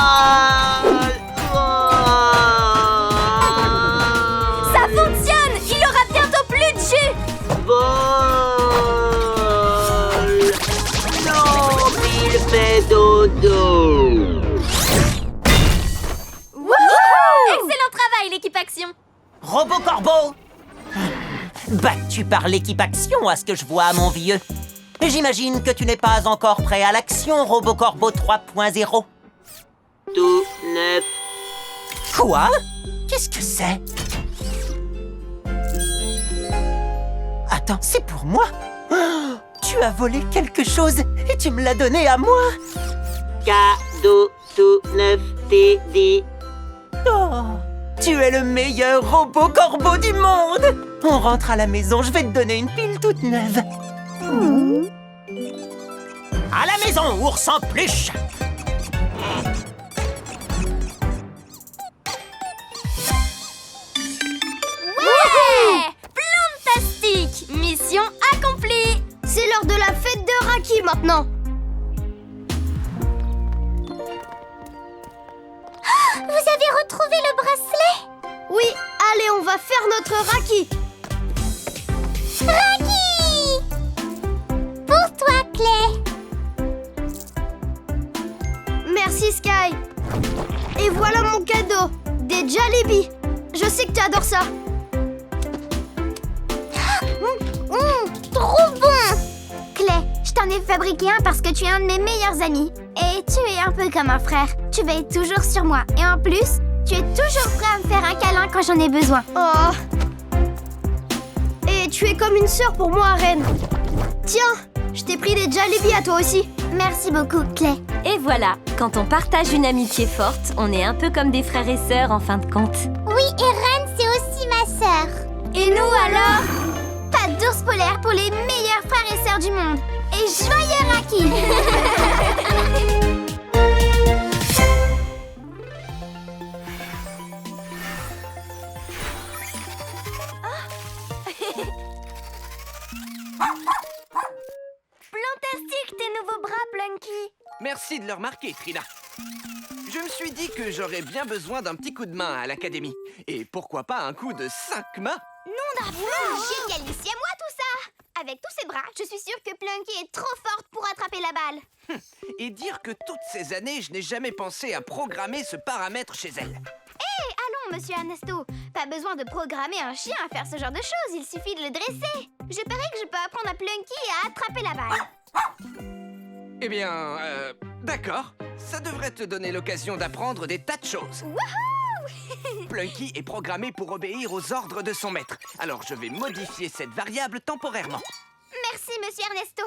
Ça fonctionne. Il aura bientôt plus de jus. Vol. Non, il fait dodo. Excellent travail, l'équipe Action. Robot Corbeau. Battu par l'équipe Action, à ce que je vois, mon vieux. J'imagine que tu n'es pas encore prêt à l'action, Robot Corbeau 3.0. Tout neuf. Quoi? Qu'est-ce que c'est? Attends, c'est pour moi? Oh, tu as volé quelque chose et tu me l'as donné à moi? Cadeau tout neuf, t'es dit. Oh, tu es le meilleur robot corbeau du monde! On rentre à la maison, je vais te donner une pile toute neuve. À la maison, ours en peluche! Ouais! Plantastique. Mission accomplie. C'est l'heure de la fête de Raki maintenant! Vous avez retrouvé le bracelet? Oui, allez, on va faire notre Raki! Raki! Pour toi, Clay. Merci, Sky! Et voilà mon cadeau! Des Jollibee! Je sais que tu adores ça! Trop bon! Clay, je t'en ai fabriqué un parce que tu es un de mes meilleurs amis. Et tu es un peu comme un frère. Tu veilles toujours sur moi. Et en plus, tu es toujours prêt à me faire un câlin quand j'en ai besoin. Oh! Et tu es comme une sœur pour moi, Ren. Tiens, je t'ai pris des Jollibee à toi aussi. Merci beaucoup, Clay. Et voilà, quand on partage une amitié forte, on est un peu comme des frères et sœurs en fin de compte. Oui, et Ren, c'est aussi ma sœur. Et nous alors? Pas d'ours polaire pour les meilleurs frères et sœurs du monde. Et joyeux Raki! Plantastique tes nouveaux bras, Plunky. Merci de le remarquer, Trina. Je me suis dit que j'aurais bien besoin d'un petit coup de main à l'académie. Et pourquoi pas un coup de 5 mains? Nom d'un fou! Génialissime, moi tout ça! Avec tous ces bras, je suis sûre que Plunky est trop forte pour attraper la balle. Et dire que toutes ces années, je n'ai jamais pensé à programmer ce paramètre chez elle. Allons, monsieur Ernesto. Pas besoin de programmer un chien à faire ce genre de choses, il suffit de le dresser. Je parie que je peux apprendre à Plunky à attraper la balle. Eh bien, d'accord. Ça devrait te donner l'occasion d'apprendre des tas de choses. Wouhou! Plunky est programmé pour obéir aux ordres de son maître. Alors je vais modifier cette variable temporairement. Merci, monsieur Ernesto.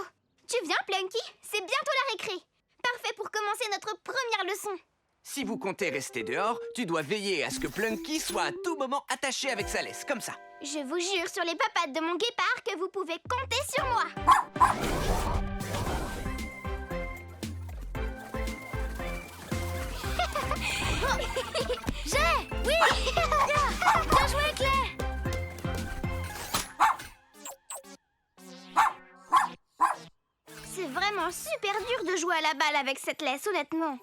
Tu viens, Plunky? C'est bientôt la récré. Parfait pour commencer notre première leçon. Si vous comptez rester dehors, tu dois veiller à ce que Plunky soit à tout moment attaché avec sa laisse, comme ça. Je vous jure sur les papates de mon guépard que vous pouvez compter sur moi. Oui. Bien joué, Claire. C'est vraiment super dur de jouer à la balle avec cette laisse, honnêtement.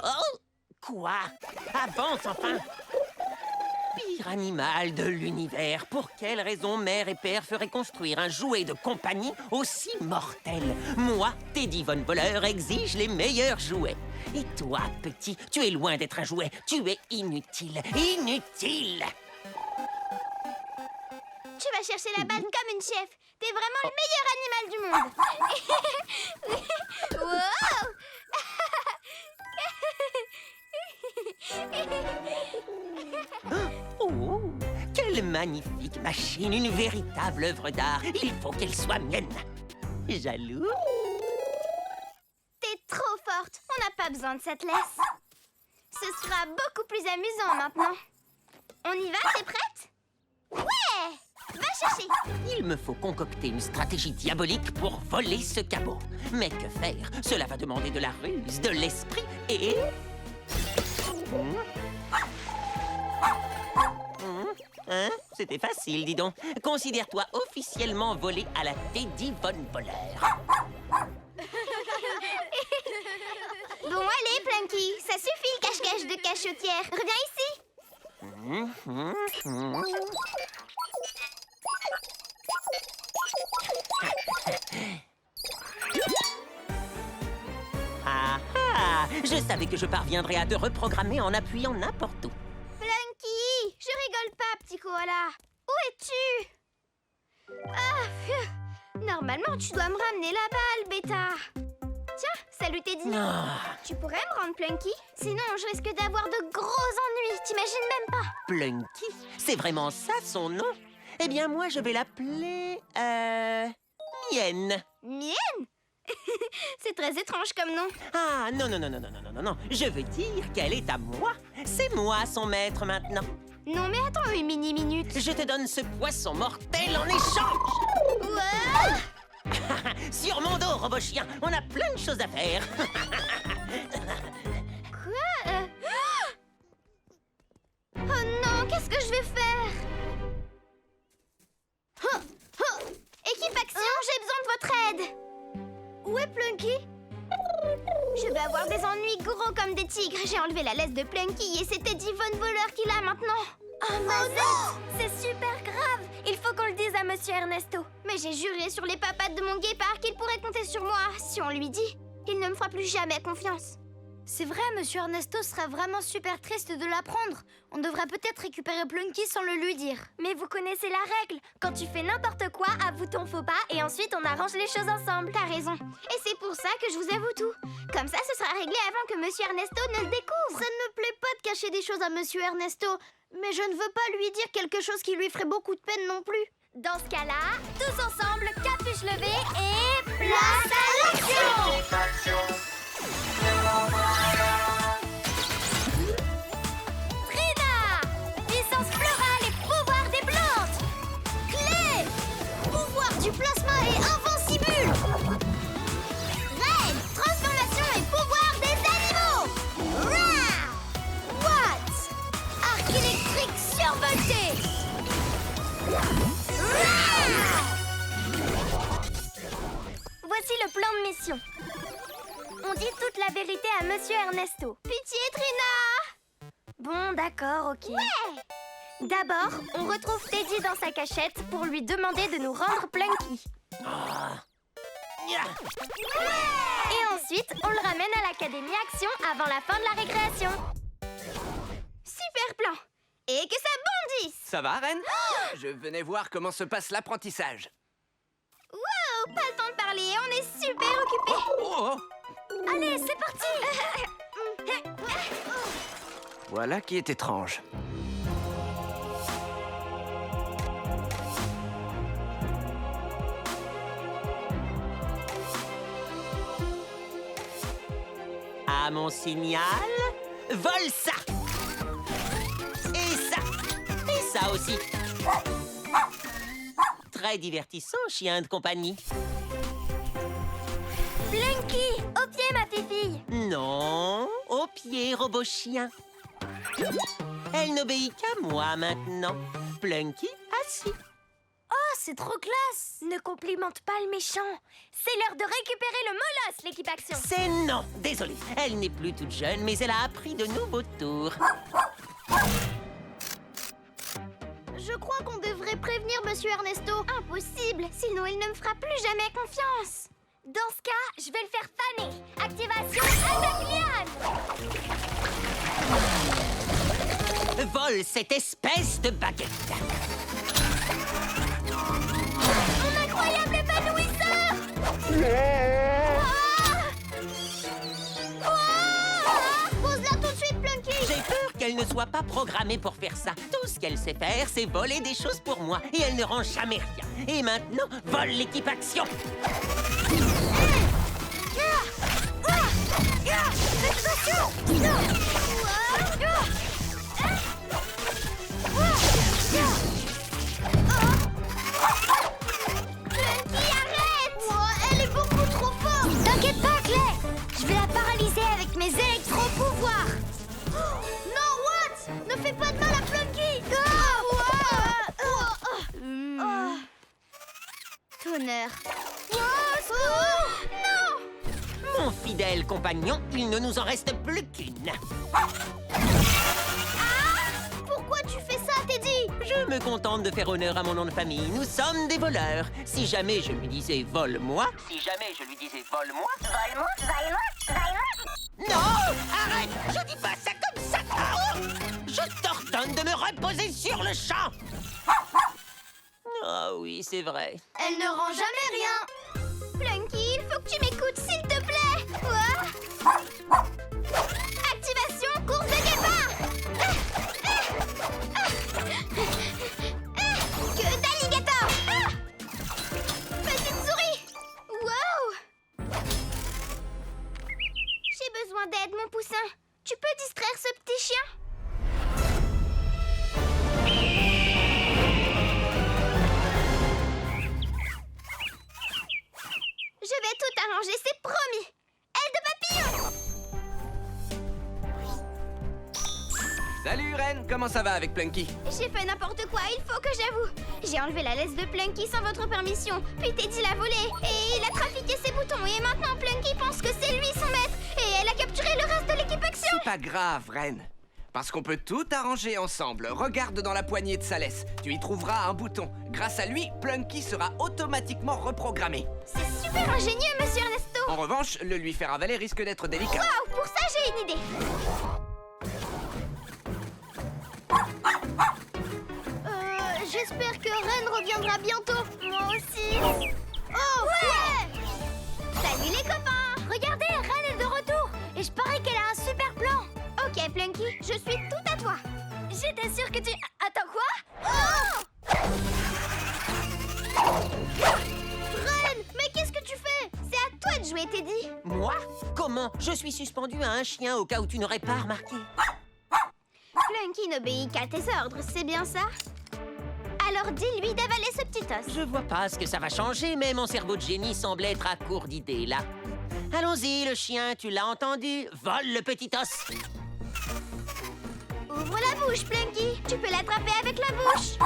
Oh! Quoi? Avance enfin! Pire animal de l'univers, pour quelle raison mère et père feraient construire un jouet de compagnie aussi mortel? Moi, Teddy Von Voleur, exige les meilleurs jouets. Et toi, petit, tu es loin d'être un jouet. Tu es inutile. Inutile! Tu vas chercher la balle comme une chef. T'es vraiment le meilleur animal du monde. Wow! Oh, quelle magnifique machine, une véritable œuvre d'art. Il faut qu'elle soit mienne. Jaloux? T'es trop forte. On n'a pas besoin de cette laisse. Ce sera beaucoup plus amusant maintenant. On y va, t'es prête? Ouais! Va chercher. Il me faut concocter une stratégie diabolique pour voler ce cabot. Mais que faire? Cela va demander de la ruse, de l'esprit et... Hein? C'était facile, dis donc. Considère-toi officiellement volé à la Teddy Von Voleur. Bon, allez, Plunky. Ça suffit le cache-cache de cachotière. Reviens ici. Ah ah! Je savais que je parviendrais à te reprogrammer en appuyant n'importe où. Plunky, je rigole pas, petit koala. Où es-tu? Ah, pfiou. Normalement, tu dois me ramener la balle, bêta. Tiens, salut Teddy. Ah, Tu pourrais me rendre Plunky? Sinon, je risque d'avoir de gros ennuis. T'imagines même pas. Plunky? C'est vraiment ça son nom? Eh bien, moi, je vais l'appeler... Mienne. Mienne? C'est très étrange comme nom. Ah, non, non, non, non, non, non, non, non. Je veux dire qu'elle est à moi. C'est moi son maître maintenant. Non, mais attends une mini-minute. Je te donne ce poisson mortel en échange. Wow! Sur mon dos, robot chien, on a plein de choses à faire. Quoi? Oh non, qu'est-ce que je vais faire? Équipe Action, j'ai besoin de votre aide. Où est Plunky? Je vais avoir des ennuis gros comme des tigres. J'ai enlevé la laisse de Plunky et c'est Teddy Von Voleur qui l'a maintenant. Oh non! C'est super grave. Il faut qu'on le dise à Monsieur Ernesto. Mais j'ai juré sur les papates de mon guépard qu'il pourrait compter sur moi. Si on lui dit, il ne me fera plus jamais confiance. C'est vrai, Monsieur Ernesto serait vraiment super triste de l'apprendre. On devrait peut-être récupérer Plunky sans le lui dire. Mais vous connaissez la règle. Quand tu fais n'importe quoi, avoue ton faux pas et ensuite on arrange les choses ensemble. T'as raison. Et c'est pour ça que je vous avoue tout. Comme ça, ce sera réglé avant que Monsieur Ernesto ne le découvre. Ça ne me plaît pas de cacher des choses à Monsieur Ernesto. Mais je ne veux pas lui dire quelque chose qui lui ferait beaucoup de peine non plus. Dans ce cas-là, tous ensemble, capuche levée et place à l'action! Frida! Puissance florale et pouvoir des plantes! Clé! Pouvoir du plasma et invincible! Reine! Transformation et pouvoir des animaux! vérité à Monsieur Ernesto. Pitié, Trina! Bon, d'accord, ok. Ouais! D'abord, on retrouve Teddy dans sa cachette pour lui demander de nous rendre Plunky. Et ensuite, on le ramène à l'Académie Action avant la fin de la récréation. Super plan! Et que ça bondisse! Ça va, Reine? Je venais voir comment se passe l'apprentissage. Wow! Pas le temps de parler, on est super occupés! Oh, Allez, c'est parti! voilà qui est étrange. À mon signal, vole ça! Et ça! Et ça aussi! Très divertissant, chien de compagnie. Plunky, au pied, ma fille. Non, au pied, robot chien. Elle n'obéit qu'à moi maintenant. Plunky, assis. Oh, c'est trop classe. Ne complimente pas le méchant. C'est l'heure de récupérer le molosse, l'équipe Action. C'est non, désolé. Elle n'est plus toute jeune, mais elle a appris de nouveaux tours. Je crois qu'on devrait prévenir Monsieur Ernesto. Impossible, sinon il ne me fera plus jamais confiance. Dans ce cas, je vais le faire faner. Activation attaque liane. Vole cette espèce de baguette. Mon incroyable épanouisseur. Pose-la tout de suite, Plunky! J'ai peur qu'elle ne soit pas programmée pour faire ça. Tout ce qu'elle sait faire, c'est voler des choses pour moi. Et elle ne rend jamais rien. Et maintenant, vole l'équipe Action. Plunky, arrête! Elle est beaucoup trop forte! T'inquiète pas, Clay. Je vais la paralyser avec mes électro-pouvoirs. Non, What? Ne fais pas de mal à Plunky! Tonnerre. Non! Mon fidèle compagnon, il ne nous en reste plus qu'une. Pourquoi tu fais ça, Teddy? Je me contente de faire honneur à mon nom de famille. Nous sommes des voleurs. Si jamais je lui disais vole-moi... Si jamais je lui disais vole-moi... Non! Arrête! Je dis pas ça comme ça! Je t'ordonne de me reposer sur le champ! Ah oui, c'est vrai. Elle ne rend jamais rien. Plunky, il faut que tu m'écoutes, s'il te plaît. Quoi? Activation course de guépard. Que d'alligator. Petite souris. Wow. J'ai besoin d'aide, mon poussin. Tu peux distraire ce petit chien? Je vais tout arranger, c'est promis. Aile de papillon. Salut, Reine. Comment ça va avec Plunky? J'ai fait n'importe quoi, il faut que j'avoue. J'ai enlevé la laisse de Plunky sans votre permission, puis Teddy l'a volée, et il a trafiqué ses boutons, et maintenant Plunky pense que c'est lui son maître, et elle a capturé le reste de l'équipe Action. C'est pas grave, Reine. Parce qu'on peut tout arranger ensemble. Regarde dans la poignée de sa laisse. Tu y trouveras un bouton. Grâce à lui, Plunky sera automatiquement reprogrammé. C'est super ingénieux, Monsieur Ernesto. En revanche, le lui faire avaler risque d'être délicat. Waouh, pour ça j'ai une idée. J'espère que Reine reviendra bientôt. Moi aussi. Oh, ouais. Salut les copains. Regardez, Reine est de retour. Et je parie qu'elle a un super plan. Ok, Plunky, je suis tout à toi. J'étais sûre que tu... Attends, quoi? Oh! Reine, mais qu'est-ce que tu fais? C'est à toi de jouer, Teddy. Moi? Comment? Je suis suspendu à un chien au cas où tu n'aurais pas remarqué. Plunky n'obéit qu'à tes ordres, c'est bien ça? Alors dis-lui d'avaler ce petit os. Je vois pas ce que ça va changer, mais mon cerveau de génie semble être à court d'idées, là. Allons-y, le chien, tu l'as entendu? Vole le petit os! Ouvre la bouche, Plunky. Tu peux l'attraper avec la bouche.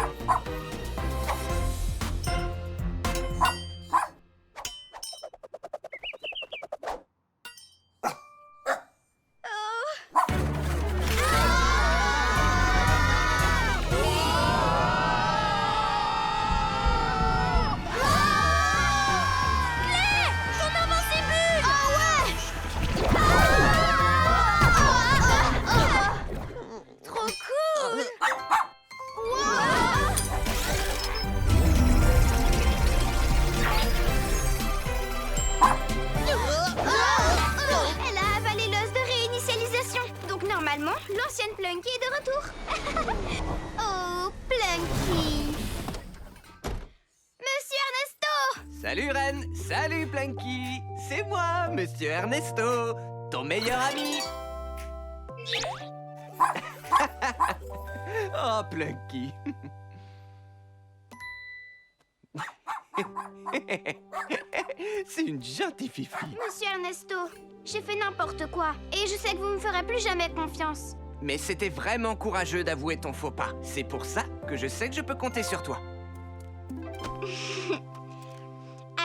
Normalement, l'ancienne Plunky est de retour. Oh, Plunky. Monsieur Ernesto! Salut Ren, salut Planky. C'est moi, Monsieur Ernesto, ton meilleur ami. Oh, Planky. C'est une gentille fifi. Monsieur Ernesto, j'ai fait n'importe quoi. Et je sais que vous me ferez plus jamais confiance. Mais c'était vraiment courageux d'avouer ton faux pas. C'est pour ça que je sais que je peux compter sur toi.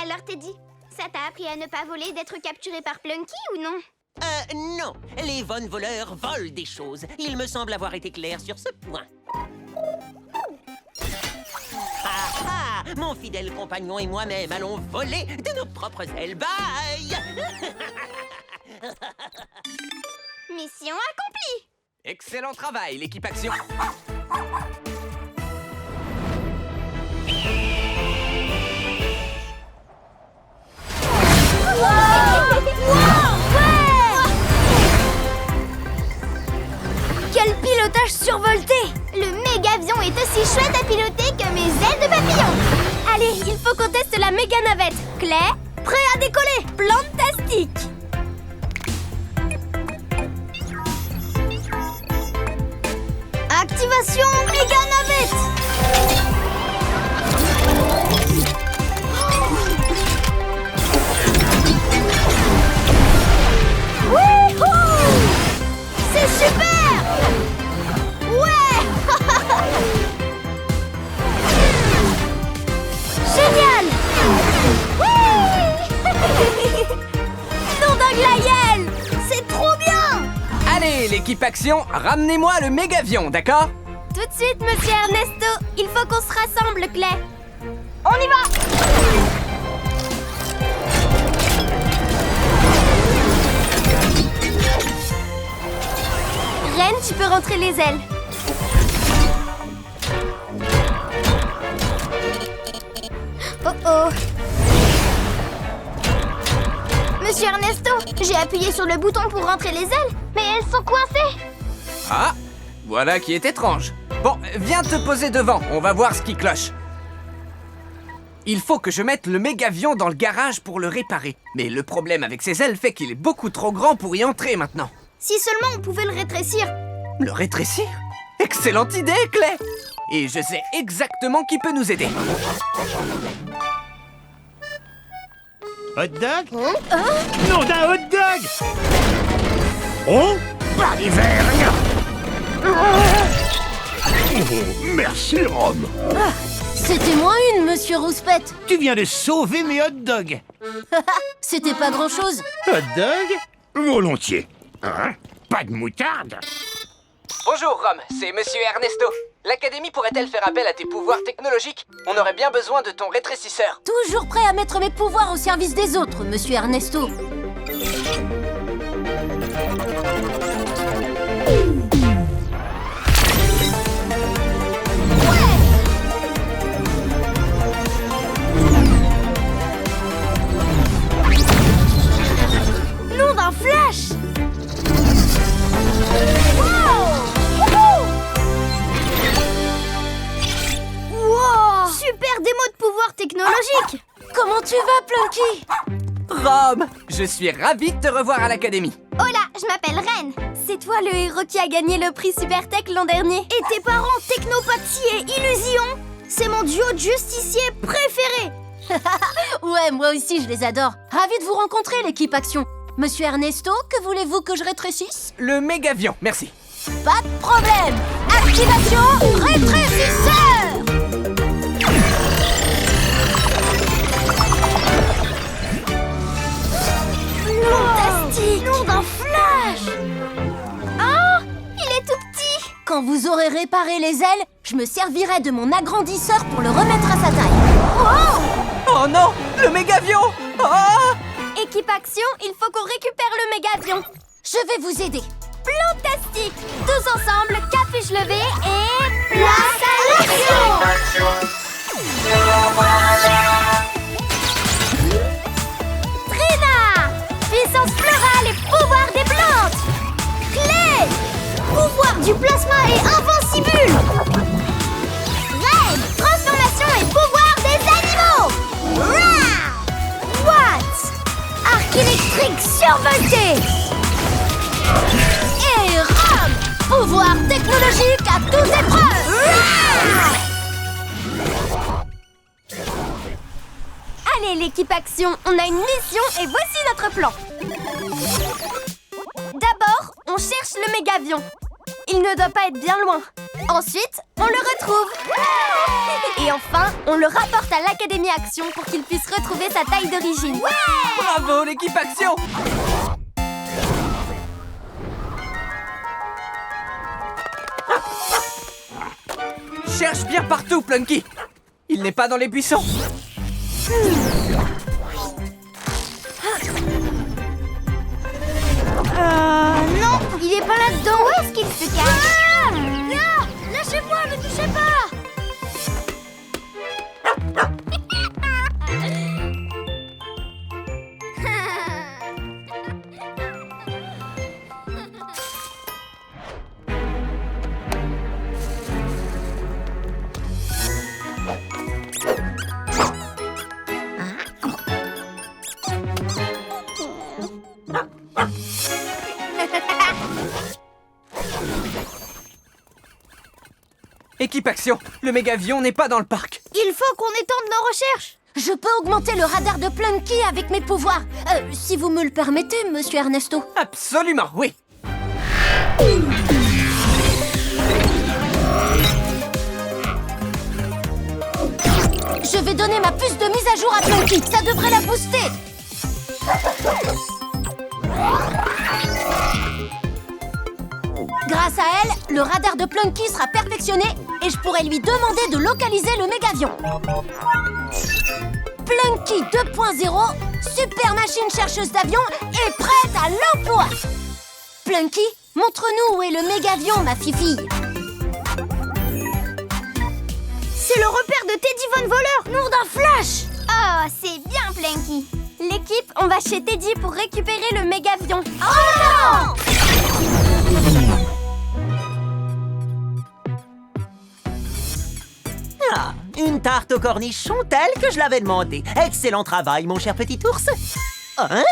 Alors Teddy, ça t'a appris à ne pas voler, d'être capturé par Plunky ou non? Non. Les Von voleurs volent des choses. Il me semble avoir été clair sur ce point. Ah, mon fidèle compagnon et moi-même allons voler de nos propres ailes. Bye! Mission accomplie! Excellent travail, l'équipe Action. Quel pilotage survolté! Le méga-avion est aussi chouette à piloter que mes ailes de papillon! Allez, il faut qu'on teste la méga navette. Claire, prêt à décoller. Plantastique. Activation méga navette. Wouhou! C'est super! Ouais! Génial! Non d'Anglaïel! C'est trop bien! Allez, l'équipe Action, ramenez-moi le mégavion, d'accord? Tout de suite, monsieur Ernesto! Il faut qu'on se rassemble, Clay! On y va! Ren, tu peux rentrer les ailes. Oh oh! Monsieur Ernesto, j'ai appuyé sur le bouton pour rentrer les ailes, mais elles sont coincées! Ah, voilà qui est étrange. Bon, viens te poser devant, on va voir ce qui cloche. Il faut que je mette le mégavion dans le garage pour le réparer. Mais le problème avec ses ailes fait qu'il est beaucoup trop grand pour y entrer maintenant. Si seulement on pouvait le rétrécir! Le rétrécir? Excellente idée, Clay! Et je sais exactement qui peut nous aider. Hot dog? Non, d'un hot dog! Oh, pas d'hiver! Merci, Rome. C'était moins une, monsieur Rouspette. Tu viens de sauver mes hot dogs. C'était pas grand-chose. Hot dog? Volontiers. Hein? Pas de moutarde? Bonjour, Rome, c'est Monsieur Ernesto. L'Académie pourrait-elle faire appel à tes pouvoirs technologiques? On aurait bien besoin de ton rétrécisseur. Toujours prêt à mettre mes pouvoirs au service des autres, monsieur Ernesto. Nom d'un flash! Wow! Super démo de pouvoir technologique! Comment tu vas, Plunky? Rome, je suis ravi de te revoir à l'Académie. Hola, je m'appelle Ren. C'est toi le héros qui a gagné le prix Supertech l'an dernier. Et tes parents Technopathie et Illusion, c'est mon duo de justiciers préféré. Ouais, moi aussi, je les adore. Ravi de vous rencontrer, l'équipe Action. Monsieur Ernesto, que voulez-vous que je rétrécisse? Le mégavion, merci. Pas de problème. Activation rétrécisseur. Fantastique! Nom d'un flash! Oh, il est tout petit! Quand vous aurez réparé les ailes, je me servirai de mon agrandisseur pour le remettre à sa taille. Oh non, le mégavion! Oh! Équipe Action, il faut qu'on récupère le mégavion. Je vais vous aider. Plantastique! Tous ensemble, capuche levée et... Place à l'action! Trina! Puissance florale et pouvoir des plantes! Clé! Survolté! Et rame! Pouvoir technologique à toute épreuve! Allez, l'équipe Action, on a une mission et voici notre plan. D'abord, on cherche le mégavion. Il ne doit pas être bien loin. Ensuite, on le retrouve. Et enfin, on le rapporte à l'Académie Action pour qu'il puisse retrouver sa taille d'origine. Bravo, l'équipe Action! Cherche bien partout, Plunky. Il n'est pas dans les buissons. Non, il est pas là-dedans. Où est-ce qu'il se cache? Non, lâchez-moi, ne touchez pas. Équipe Action, le mégavion n'est pas dans le parc. Il faut qu'on étende nos recherches. Je peux augmenter le radar de Plunky avec mes pouvoirs. Si vous me le permettez, monsieur Ernesto. Absolument, oui. Je vais donner ma puce de mise à jour à Plunky. Ça devrait la booster. Grâce à elle, le radar de Plunky sera perfectionné et je pourrai lui demander de localiser le mégavion. Plunky 2.0, super machine chercheuse d'avion, est prête à l'emploi. Plunky, montre-nous où est le mégavion, ma fifille. C'est le repère de Teddy Von Voleur. Nom d'un flash. Oh, c'est bien, Plunky. L'équipe, on va chez Teddy pour récupérer le mégavion. Oh non! Ah, une tarte au cornichon telle que je l'avais demandé. Excellent travail, mon cher petit ours. Hein?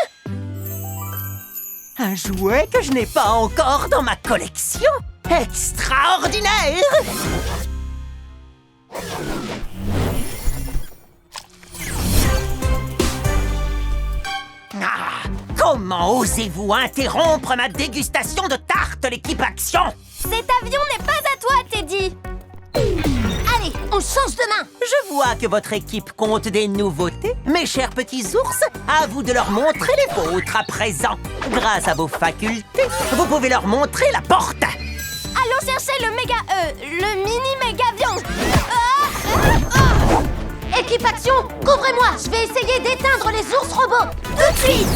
Un jouet que je n'ai pas encore dans ma collection. Extraordinaire! Ah, comment osez-vous interrompre ma dégustation de tarte, l'équipe Action? Cet avion n'est pas à toi, Teddy. Allez, on change de main. Je vois que votre équipe compte des nouveautés. Mes chers petits ours, à vous de leur montrer les vôtres à présent. Grâce à vos facultés, vous pouvez leur montrer la porte. Allons chercher le mini-mégavion. Équipe Action, couvrez-moi. Je vais essayer d'éteindre les ours robots. Tout de suite.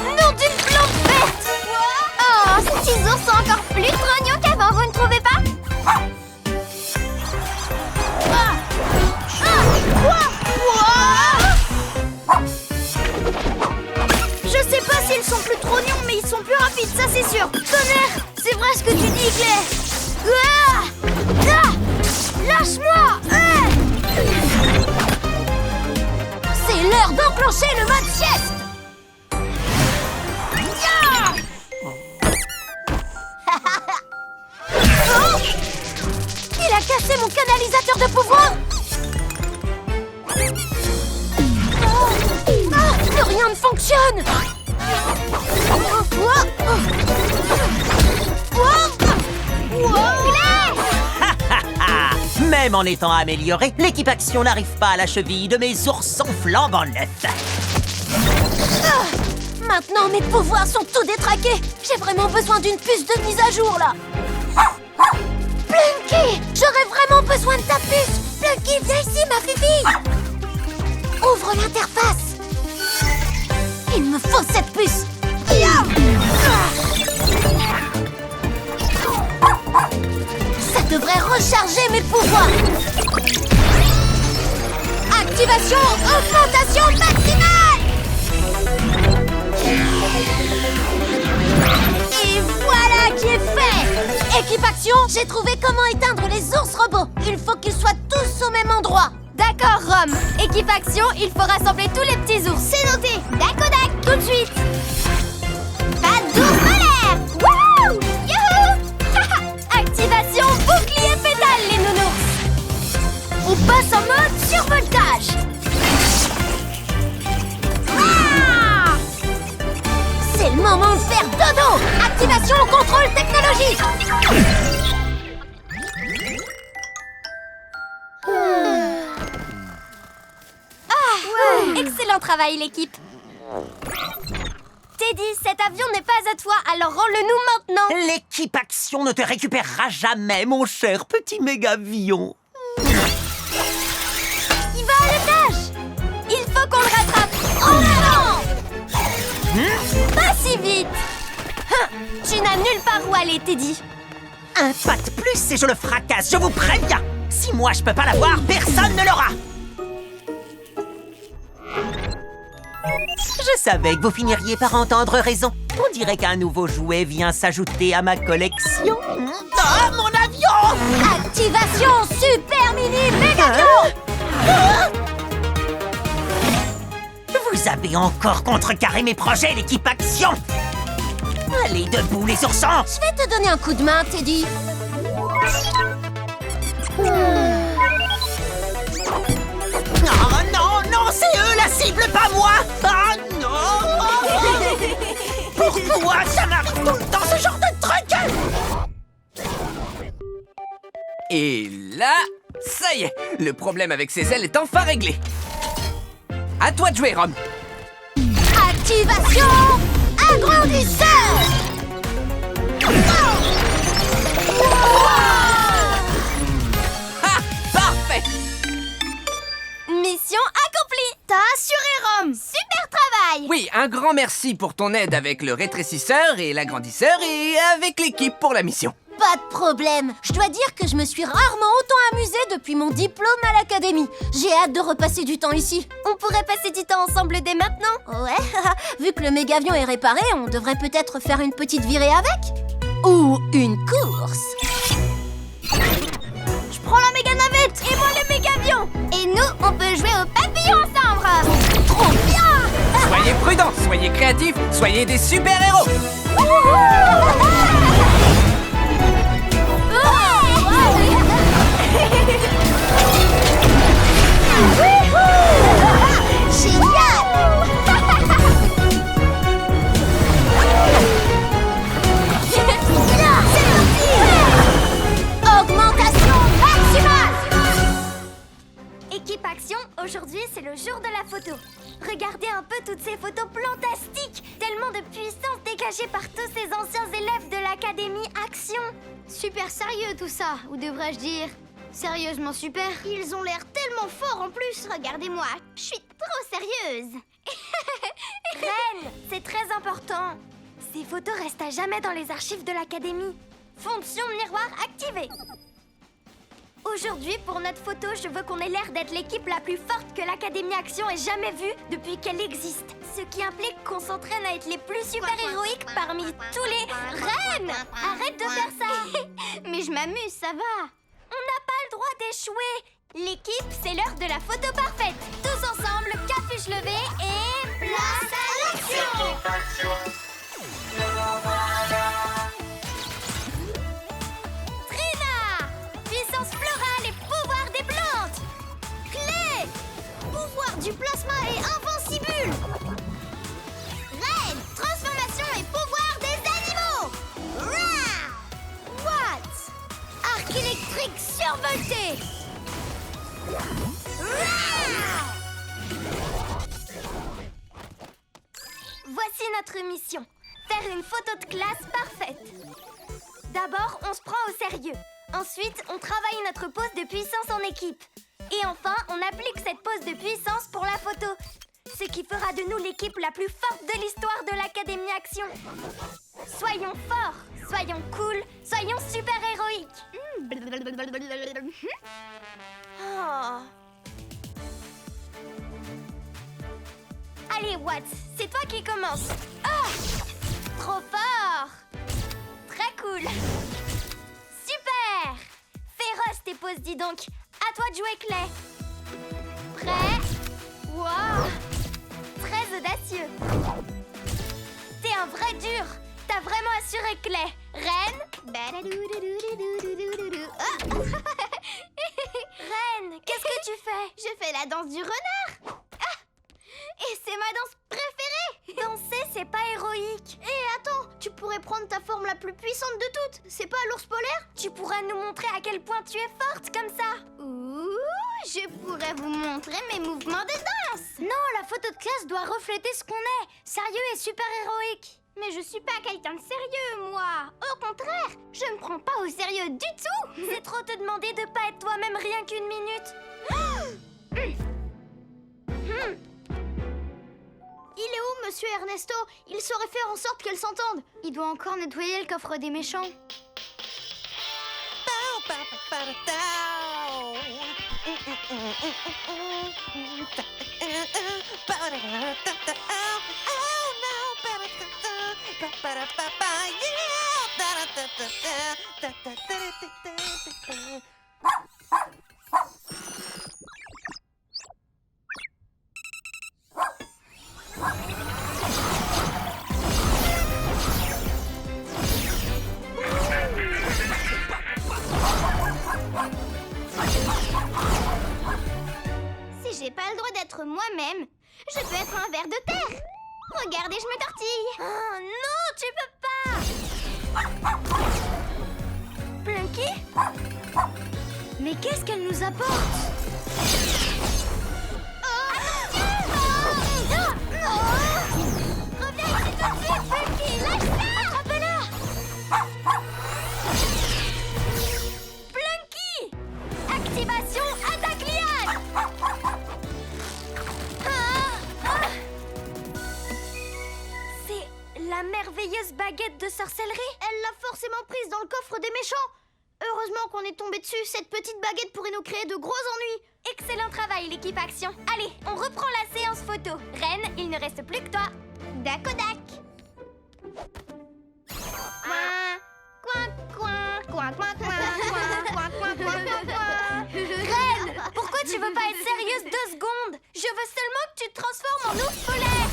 Nom d'une plante verte. Oh, ces petits ours sont encore plus trognons qu'avant, vous ne trouvez pas? Je sais pas s'ils sont plus trognons, mais ils sont plus rapides, ça c'est sûr. Tonnerre, c'est vrai ce que tu dis, Claire. Lâche-moi. C'est l'heure d'enclencher le mode sieste. Il a cassé mon canalisateur de pouvoir. Plus rien ne fonctionne. Même en étant améliorée, l'équipe Action n'arrive pas à la cheville de mes oursons flambant neufs. Maintenant, mes pouvoirs sont tout détraqués. J'ai vraiment besoin d'une puce de mise à jour, là. Plunky, j'aurais vraiment besoin de ta puce. Plunky, viens ici, ma fifille. Ouvre l'interface. Il me faut cette puce. Ça devrait recharger mes pouvoirs. Activation, augmentation maximale. Et voilà qui est fait. Équipe Action, j'ai trouvé comment éteindre les ours robots. Il faut qu'ils soient tous au même endroit. D'accord. D'accord, Rome. Équipe action, il faut rassembler tous les petits ours. C'est noté. Dakodak. Tout de suite. Pas d'ours polaire. Wouhou! Youhou! Activation bouclier pétale, les nounours. On passe en mode survoltage. Ah! C'est le moment de faire dodo. Activation contrôle technologique. Excellent travail, l'équipe. Teddy, cet avion n'est pas à toi, alors rends-le-nous maintenant. L'équipe Action ne te récupérera jamais, mon cher petit mégavion. Il va à l'étage. Il faut qu'on le rattrape. En avant. Pas si vite. Tu n'as nulle part où aller, Teddy. Un pas de plus et je le fracasse, je vous préviens. Si moi je peux pas l'avoir, personne ne l'aura. Je savais que vous finiriez par entendre raison. On dirait qu'un nouveau jouet vient s'ajouter à ma collection. Ah, mon avion! Activation super mini mégavion. Vous avez encore contrecarré mes projets, l'équipe Action. Allez, debout, les oursons! Je vais te donner un coup de main, Teddy. Oh non, non, c'est eux la cible, pas moi! Ah non! Pourquoi ça m'arrive tout le temps, ce genre de truc? Et là, ça y est, le problème avec ces ailes est enfin réglé. À toi de jouer, Rome. Activation agrandisseur. Ah, parfait. Mission accomplie. T'as assuré, Rome. Super travail. Oui, un grand merci pour ton aide avec le rétrécisseur et l'agrandisseur et avec l'équipe pour la mission. Pas de problème. Je dois dire que je me suis rarement autant amusée depuis mon diplôme à l'académie. J'ai hâte de repasser du temps ici. On pourrait passer du temps ensemble dès maintenant. Ouais, vu que le mégavion est réparé, on devrait peut-être faire une petite virée avec. Ou une course. Je prends la méga navette. Et moi le mégavion. Et nous, on peut jouer au papillon ensemble. Trop bien. Soyez prudents, soyez créatifs, soyez des super-héros. Augmentation maximale. Équipe Action, aujourd'hui c'est le jour de la photo. Regardez un peu toutes ces photos plantastiques. Tellement de puissance dégagée par tous ces anciens élèves de l'Académie Action. Super sérieux tout ça, ou devrais-je dire sérieusement super. Ils ont l'air tellement forts en plus. Regardez-moi, je suis trop sérieuse. Reine, c'est très important. Ces photos restent à jamais dans les archives de l'Académie. Fonction miroir activée. Aujourd'hui, pour notre photo, je veux qu'on ait l'air d'être l'équipe la plus forte que l'Académie Action ait jamais vue depuis qu'elle existe. Ce qui implique qu'on s'entraîne à être les plus super-héroïques parmi tous les... Reine, arrête de faire ça. Mais je m'amuse, ça va. On n'a pas le droit d'échouer. L'équipe, c'est l'heure de la photo parfaite. Tous ensemble, capuche levée et... place à l'action. Trina, puissance florale et pouvoir des plantes. Clé, pouvoir du plasma et invincibule. Reine, transformation et pouvoir des animaux. Rah! What? Arc électrique survolté. Rah! Voici notre mission. Faire une photo de classe parfaite. D'abord, on se prend au sérieux. Ensuite, on travaille notre pose de puissance en équipe. Et enfin, on applique cette pose de puissance pour la photo. Ce qui fera de nous l'équipe la plus forte de l'histoire de l'Académie Action. Soyons forts, soyons cool, soyons super-héroïques. Oh. Allez, Watts, c'est toi qui commence. Oh, trop fort. Très cool. Super. Féroce tes poses, dis donc. À toi de jouer, Clay. Prêt? Wow! Très audacieux. T'es un vrai dur. T'as vraiment assuré Clay. Reine? Reine, qu'est-ce que tu fais? Je fais la danse du renard. Et c'est ma danse préférée. Danser, c'est pas héroïque. Et attends, tu pourrais prendre ta forme la plus puissante de toutes. C'est pas l'ours polaire? Tu pourras nous montrer à quel point tu es forte comme ça. Ouh, je pourrais vous montrer mes mouvements de danse. Non, la photo de classe doit refléter ce qu'on est. Sérieux et super héroïque. Mais je suis pas quelqu'un de sérieux, moi. Au contraire, je me prends pas au sérieux du tout. C'est trop te demander de pas être toi-même rien qu'une minute. Il est où, monsieur Ernesto? Il saurait faire en sorte qu'elle s'entende. Il doit encore nettoyer le coffre des méchants. Si j'ai pas le droit d'être moi-même, je peux être un ver de terre. Regardez, je me tortille. Oh non, tu peux pas. Plunky? Mais qu'est-ce qu'elle nous apporte? Reviens ici tout de suite, Plunky. Lâche ça. Attrape-la! Plunky! Activation attaque liane! C'est la merveilleuse baguette de sorcellerie? Elle l'a forcément prise dans le coffre des méchants. Heureusement qu'on est tombé dessus. Cette petite baguette pourrait nous créer de gros ennuis. Excellent travail, l'équipe Action. Allez, on reprend la séance photo. Reine, il ne reste plus que toi. Dakodak. Coin, coin, coin, coin, coin, coin, coin, coin, coin, coin, coin. Reine, pourquoi tu veux pas être sérieuse 2 secondes? Je veux seulement que tu te transformes en ours polaire.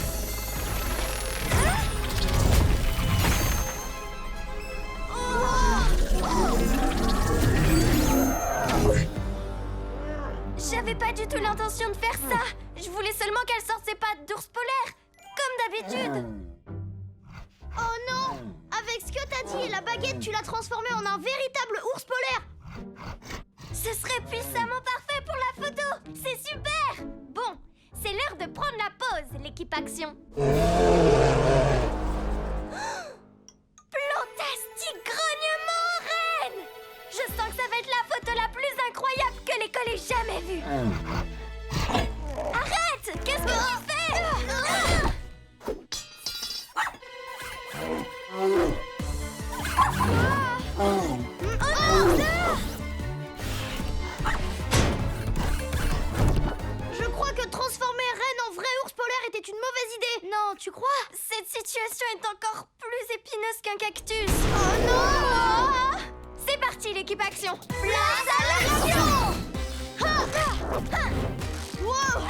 J'avais pas du tout l'intention de faire ça. Je voulais seulement qu'elle sorte ses pattes d'ours polaire, comme d'habitude. Oh non! Avec ce que t'as dit, la baguette, tu l'as transformée en un véritable ours polaire. Ce serait puissamment parfait pour la photo. C'est super. Bon, c'est l'heure de prendre la pause, l'équipe Action. Plantastique grognement, Reine! Je sens que ça va être la photo la plus incroyable que l'école ait jamais vue. Arrête! Qu'est-ce que tu fais? Je crois que transformer Reine en vrai ours polaire était une mauvaise idée. Non, tu crois? Cette situation est encore plus épineuse qu'un cactus. Oh non! C'est parti, l'équipe Action. Place à l'action! Wow!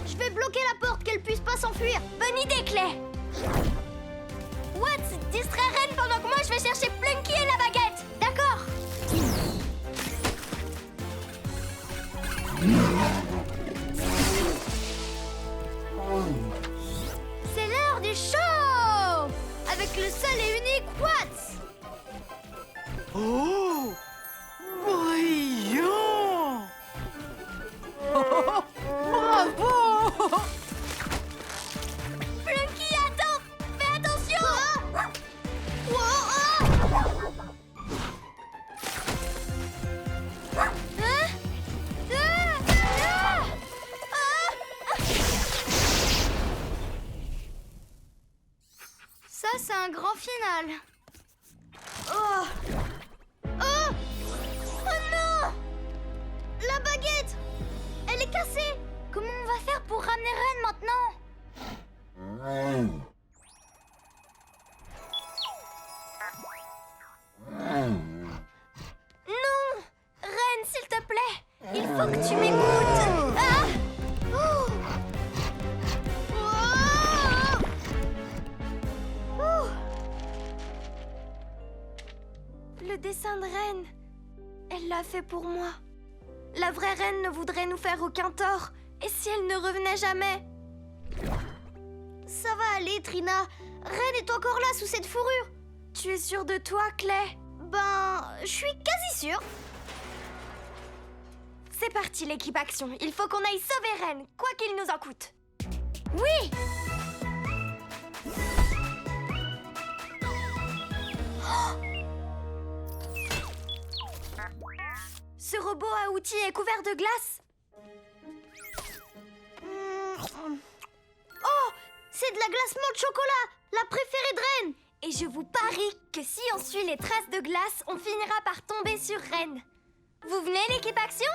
Je vais bloquer la porte, qu'elle puisse pas s'enfuir. Bonne idée, Clay. Watts, distrais Reine pendant que moi je vais chercher Plunky et la baguette. D'accord. C'est l'heure du show! Avec le seul et unique Watts! Oh! Brillant! Bravo! Plunky, attends. Fais attention. Ça, c'est un grand final. Oh! Oh! Oh non! La baguette! Elle est cassée! Comment on va faire pour ramener Reine maintenant? faut que tu m'écoutes. Ah! Oh! Oh! Oh! Le dessin de Reine, elle l'a fait pour moi. La vraie reine ne voudrait nous faire aucun tort. Et si elle ne revenait jamais? Ça va aller, Trina. Reine est encore là sous cette fourrure. Tu es sûre de toi, Clay? Ben, je suis quasi sûre. C'est parti, l'équipe action. Il faut qu'on aille sauver Reine, quoi qu'il nous en coûte. Oui! Ce robot à outils est couvert de glace. Oh! C'est de la glace menthe chocolat, la préférée de Reine. Et je vous parie que si on suit les traces de glace, on finira par tomber sur Reine. Vous venez, l'équipe action?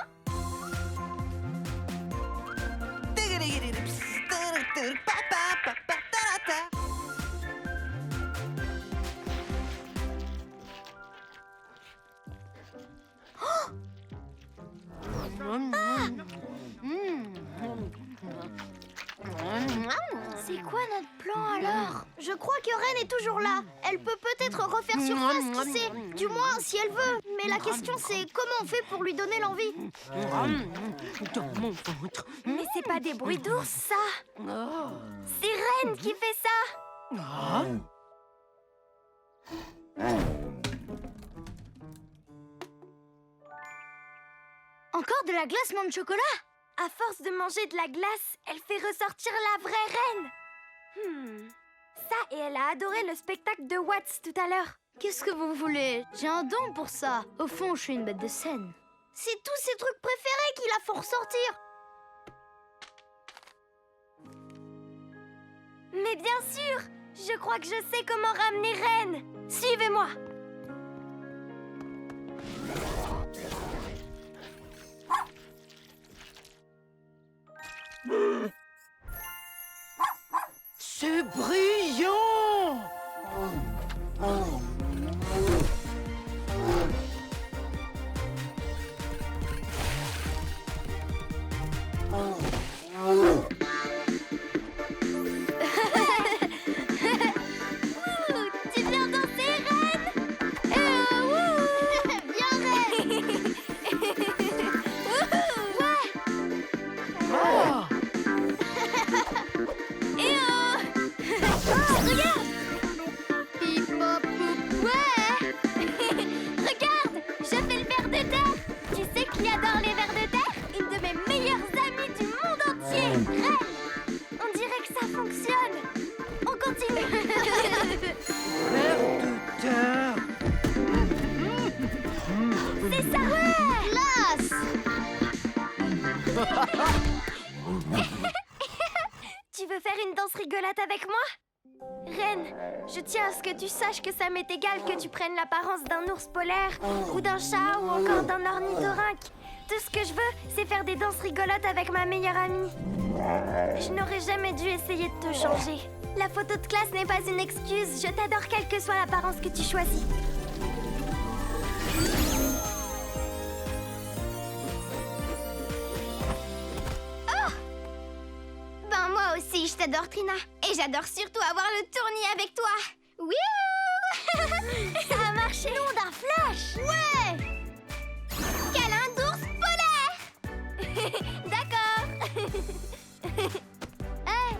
C'est quoi notre plan alors? Je crois que Reine est toujours là. Elle peut peut-être refaire surface, qui sait? Du moins, si elle veut. Mais la question c'est comment on fait pour lui donner l'envie? Mais c'est pas des bruits d'ours, ça. C'est Reine qui fait ça. Encore de la glace menthe chocolat? À force de manger de la glace, elle fait ressortir la vraie Reine. Ça, et elle a adoré le spectacle de Watts tout à l'heure. Qu'est-ce que vous voulez? J'ai un don pour ça. Au fond, je suis une bête de scène. C'est tous ses trucs préférés qui la font ressortir. Mais bien sûr, je crois que je sais comment ramener Reine. Suivez-moi. C'est brillant! Tu viens danser, Reine? Viens, Reine. Ah! Regarde! Pip, pop, poup, ouais. Regarde! Je fais le ver de terre! Tu sais qui adore les vers de terre? Une de mes meilleures amies du monde entier! Reine! On dirait que ça fonctionne! On continue! Vers de terre! C'est ça! Glace. Tu veux faire une danse rigolote avec moi? Reine, je tiens à ce que tu saches que ça m'est égal que tu prennes l'apparence d'un ours polaire, ou d'un chat, ou encore d'un ornithorynque. Tout ce que je veux, c'est faire des danses rigolotes avec ma meilleure amie. Je n'aurais jamais dû essayer de te changer. La photo de classe n'est pas une excuse. Je t'adore quelle que soit l'apparence que tu choisis. Ben moi aussi, je t'adore, Trina. Et j'adore surtout avoir le tournis avec toi. Wouhou! Ça a marché! Nom d'un flash! Ouais! Câlin d'ours polaire! D'accord.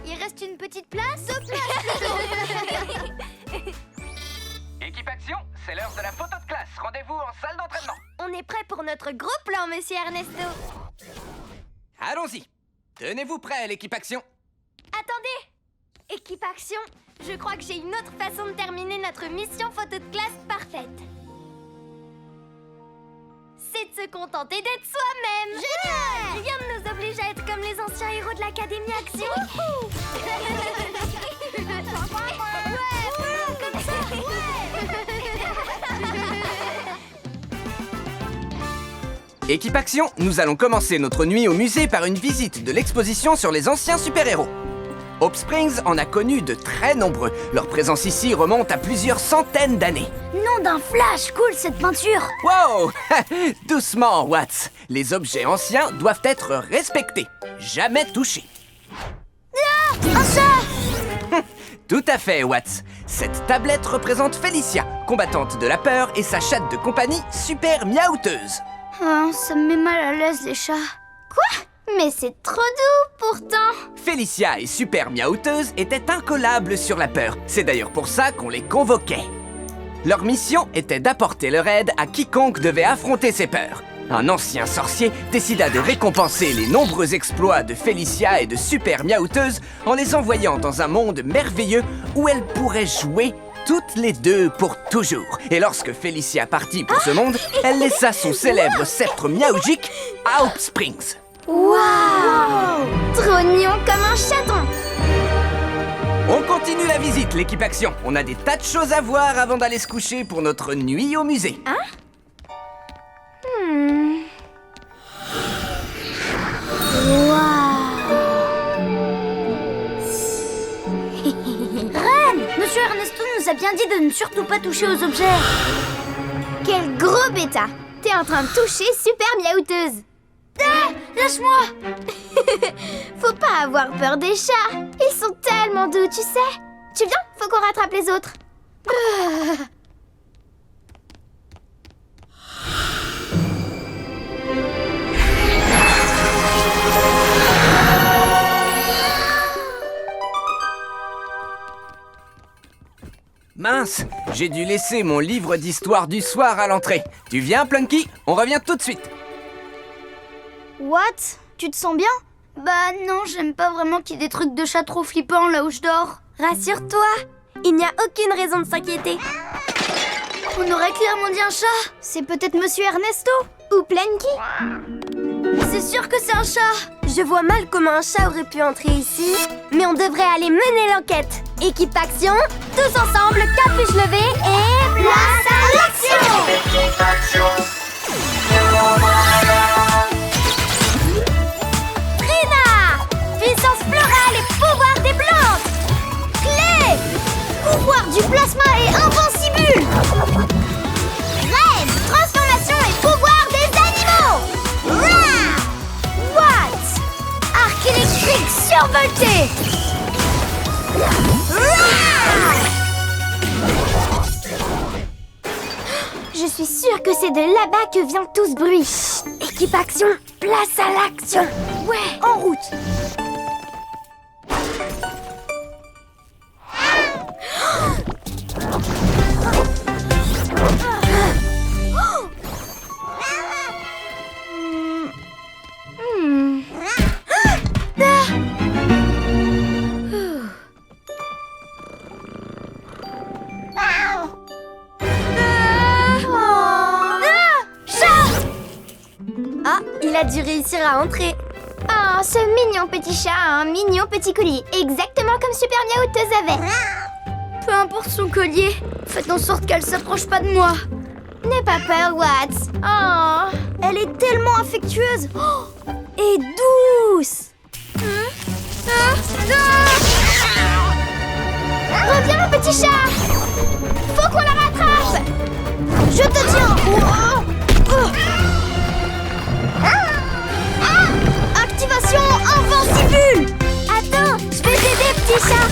Il reste une petite place? Deux places plutôt. Équipe action, c'est l'heure de la photo de classe. Rendez-vous en salle d'entraînement. On est prêt pour notre gros plan, monsieur Ernesto. Allons-y. Tenez-vous prêts, l'équipe action. Attendez! Équipe action, je crois que j'ai une autre façon de terminer notre mission photo de classe parfaite. C'est de se contenter d'être soi-même. Génial! Rien ne nous oblige à être comme les anciens héros de l'Académie Action. Comme ça, Équipe action, nous allons commencer notre nuit au musée par une visite de l'exposition sur les anciens super-héros. Hope Springs en a connu de très nombreux. Leur présence ici remonte à plusieurs centaines d'années. Non, nom d'un flash cool cette peinture. Wow! Doucement, Watts. Les objets anciens doivent être respectés. Jamais touchés. Un chat! Tout à fait, Watts. Cette tablette représente Félicia, combattante de la peur, et sa chatte de compagnie, Super Miaouteuse. Oh, ça me met mal à l'aise les chats. Quoi? Mais c'est trop doux pourtant. Félicia et Super Miaouteuse étaient incollables sur la peur. C'est d'ailleurs pour ça qu'on les convoquait. Leur mission était d'apporter leur aide à quiconque devait affronter ses peurs. Un ancien sorcier décida de récompenser les nombreux exploits de Félicia et de Super Miaouteuse en les envoyant dans un monde merveilleux où elles pourraient jouer toutes les deux pour toujours. Et lorsque Félicia partit pour ce monde, elle laissa son célèbre sceptre miaougique à Hope Springs. Waouh! Trop mignon comme un chaton. On continue la visite, l'équipe Action. On a des tas de choses à voir avant d'aller se coucher pour notre nuit au musée. Monsieur Ernesto nous a bien dit de ne surtout pas toucher aux objets. Quel gros bêta! T'es en train de toucher Super Miaouteuse. Ah! Lâche-moi! Faut pas avoir peur des chats. Ils sont tellement doux, tu sais. Tu viens? Faut qu'on rattrape les autres. Mince, j'ai dû laisser mon livre d'histoire du soir à l'entrée. Tu viens, Plunky? On revient tout de suite. What? Tu te sens bien? Bah non, j'aime pas vraiment qu'il y ait des trucs de chat trop flippants là où je dors. Rassure-toi, il n'y a aucune raison de s'inquiéter. On aurait clairement dit un chat. C'est peut-être Monsieur Ernesto ou Planky. C'est sûr que c'est un chat. Je vois mal comment un chat aurait pu entrer ici, mais on devrait aller mener l'enquête. Équipe Action, tous ensemble, capuche levée et... Place à l'action! Équipe Action. Trina! Puissance florale et pouvoir des plantes! Clé! Pouvoir du plasma et invincible! Reine! Transformation et pouvoir des animaux! Rah! What? Arc électrique survolté! Rah! Je suis sûre que c'est de là-bas que vient tout ce bruit. Équipe Action, place à l'action! Ouais, en route! Ah, il a dû réussir à entrer. Oh, ce mignon petit chat a un mignon petit collier, exactement comme Super Miaouteuse avait. Peu importe son collier, faites en sorte qu'elle s'approche pas de moi. N'aie pas peur, Watts. Oh, elle est tellement affectueuse. Oh, Et douce. Reviens, mon petit chat. Faut qu'on la rattrape. Je te tiens. Activation invincible. Attends, je vais t'aider, petit chat.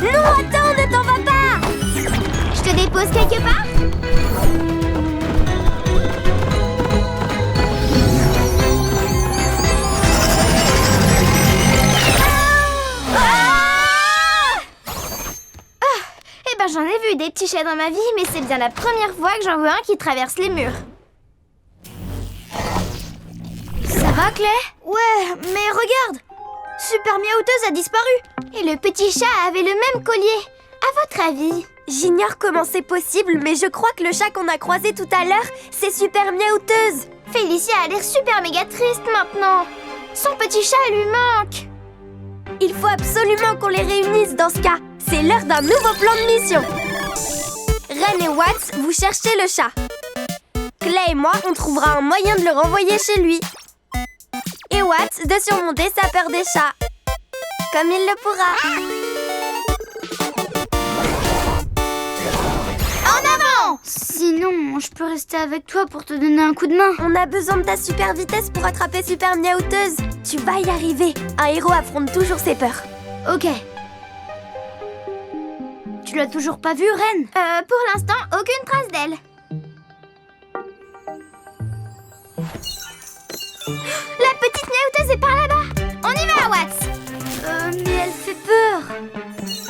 Non, attends, ne t'en va pas. Je te dépose quelque part. J'en ai vu des petits chats dans ma vie, mais c'est bien la première fois que j'en vois un qui traverse les murs. Ça va, Clé? Ouais, mais regarde! Super Miaouteuse a disparu! Et le petit chat avait le même collier. À votre avis? J'ignore comment c'est possible, mais je crois que le chat qu'on a croisé tout à l'heure, c'est Super Miaouteuse. Félicia a l'air super méga triste maintenant. Son petit chat lui manque. Il faut absolument qu'on les réunisse dans ce cas. C'est l'heure d'un nouveau plan de mission. Ren et Watts, vous cherchez le chat. Clay et moi, on trouvera un moyen de le renvoyer chez lui. Et Watts de surmonter sa peur des chats. Comme il le pourra. Sinon, je peux rester avec toi pour te donner un coup de main. On a besoin de ta super vitesse pour attraper Super Miaouteuse. Tu vas y arriver. Un héros affronte toujours ses peurs. Ok. Tu l'as toujours pas vue, Reine? Pour l'instant, aucune trace d'elle. La petite Miaouteuse est par là-bas. On y va, Watts. Mais elle fait peur.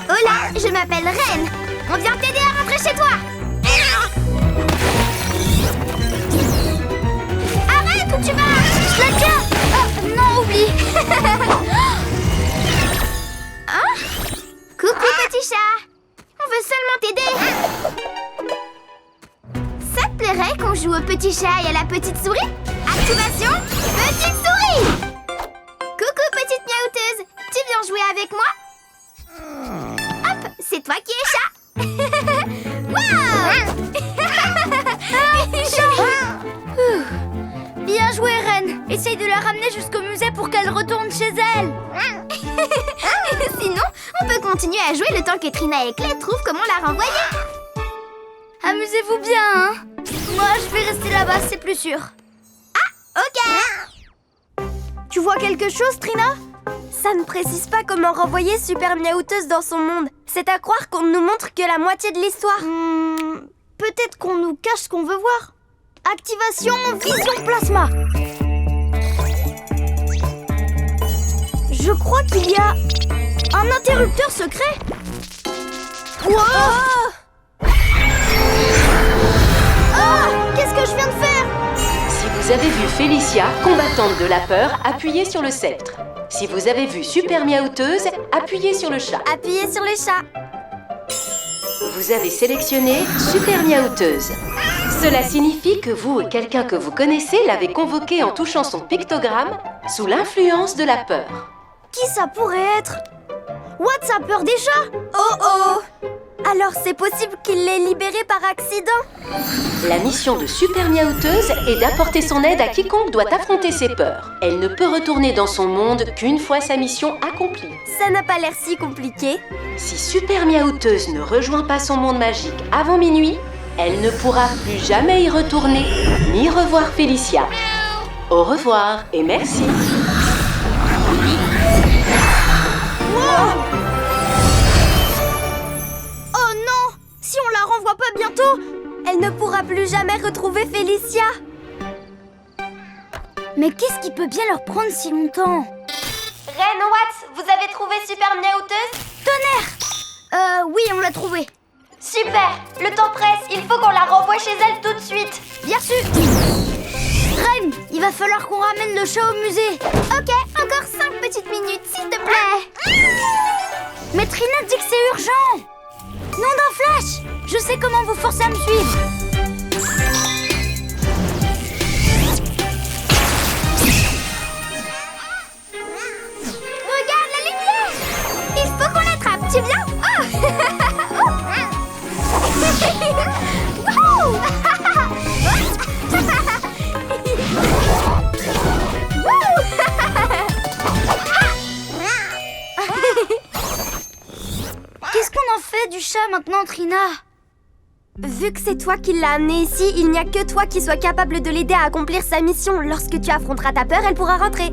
Hola, je m'appelle Reine. On vient t'aider à rentrer chez toi. Arrête, où tu vas? Je la tiens. Oh, non, oublie. Hein? Coucou, petit chat. On veut seulement t'aider. Ça te plairait qu'on joue au petit chat et à la petite souris? Activation, petite souris. Coucou, petite Miaouteuse. Tu viens jouer avec moi? Hop, c'est toi qui es chat. Bien joué, Reine. Essaye de la ramener jusqu'au musée pour qu'elle retourne chez elle. Sinon, on peut continuer à jouer le temps que Trina et Clay trouvent comment la renvoyer. Amusez-vous bien, hein. Moi, je vais rester là-bas, c'est plus sûr. Ah, ok. Tu vois quelque chose, Trina? Ça ne précise pas comment renvoyer Super Miaouteuse dans son monde. C'est à croire qu'on ne nous montre que la moitié de l'histoire. Peut-être qu'on nous cache ce qu'on veut voir. Activation Vision Plasma. Je crois qu'il y a un interrupteur secret. Wow! Qu'est-ce que je viens de faire? Si vous avez vu Félicia, combattante de la peur, appuyez sur le sceptre. Si vous avez vu Super Miaouteuse, appuyez sur le chat. Appuyez sur le chat. Vous avez sélectionné Super Miaouteuse. Cela signifie que vous et quelqu'un que vous connaissez l'avez convoquée en touchant son pictogramme sous l'influence de la peur. Qui ça pourrait être? Watts a peur des chats? Oh! Alors c'est possible qu'il l'ait libérée par accident? La mission de Super Miaouteuse est d'apporter son aide à quiconque doit affronter ses peurs. Elle ne peut retourner dans son monde qu'une fois sa mission accomplie. Ça n'a pas l'air si compliqué. Si Super Miaouteuse ne rejoint pas son monde magique avant minuit, elle ne pourra plus jamais y retourner, ni revoir Félicia. Au revoir et merci. Oh non! Si on la renvoie pas bientôt, elle ne pourra plus jamais retrouver Félicia. Mais qu'est-ce qui peut bien leur prendre si longtemps? Reine, Watts, vous avez trouvé Super Miaouteuse? Tonnerre! Oui, on l'a trouvée. Super! Le temps presse, il faut qu'on la renvoie chez elle tout de suite. Bien sûr! Reine, il va falloir qu'on ramène le chat au musée. Ok, encore 5 petites minutes, s'il te plaît. Mais Trina dit que c'est urgent. Nom d'un flash! Je sais comment vous forcer à me suivre. Regarde la lumière! Il faut qu'on l'attrape, tu viens? Qu'est-ce qu'on en fait du chat maintenant, Trina? Vu que c'est toi qui l'as amenée ici, il n'y a que toi qui sois capable de l'aider à accomplir sa mission. Lorsque tu affronteras ta peur, elle pourra rentrer.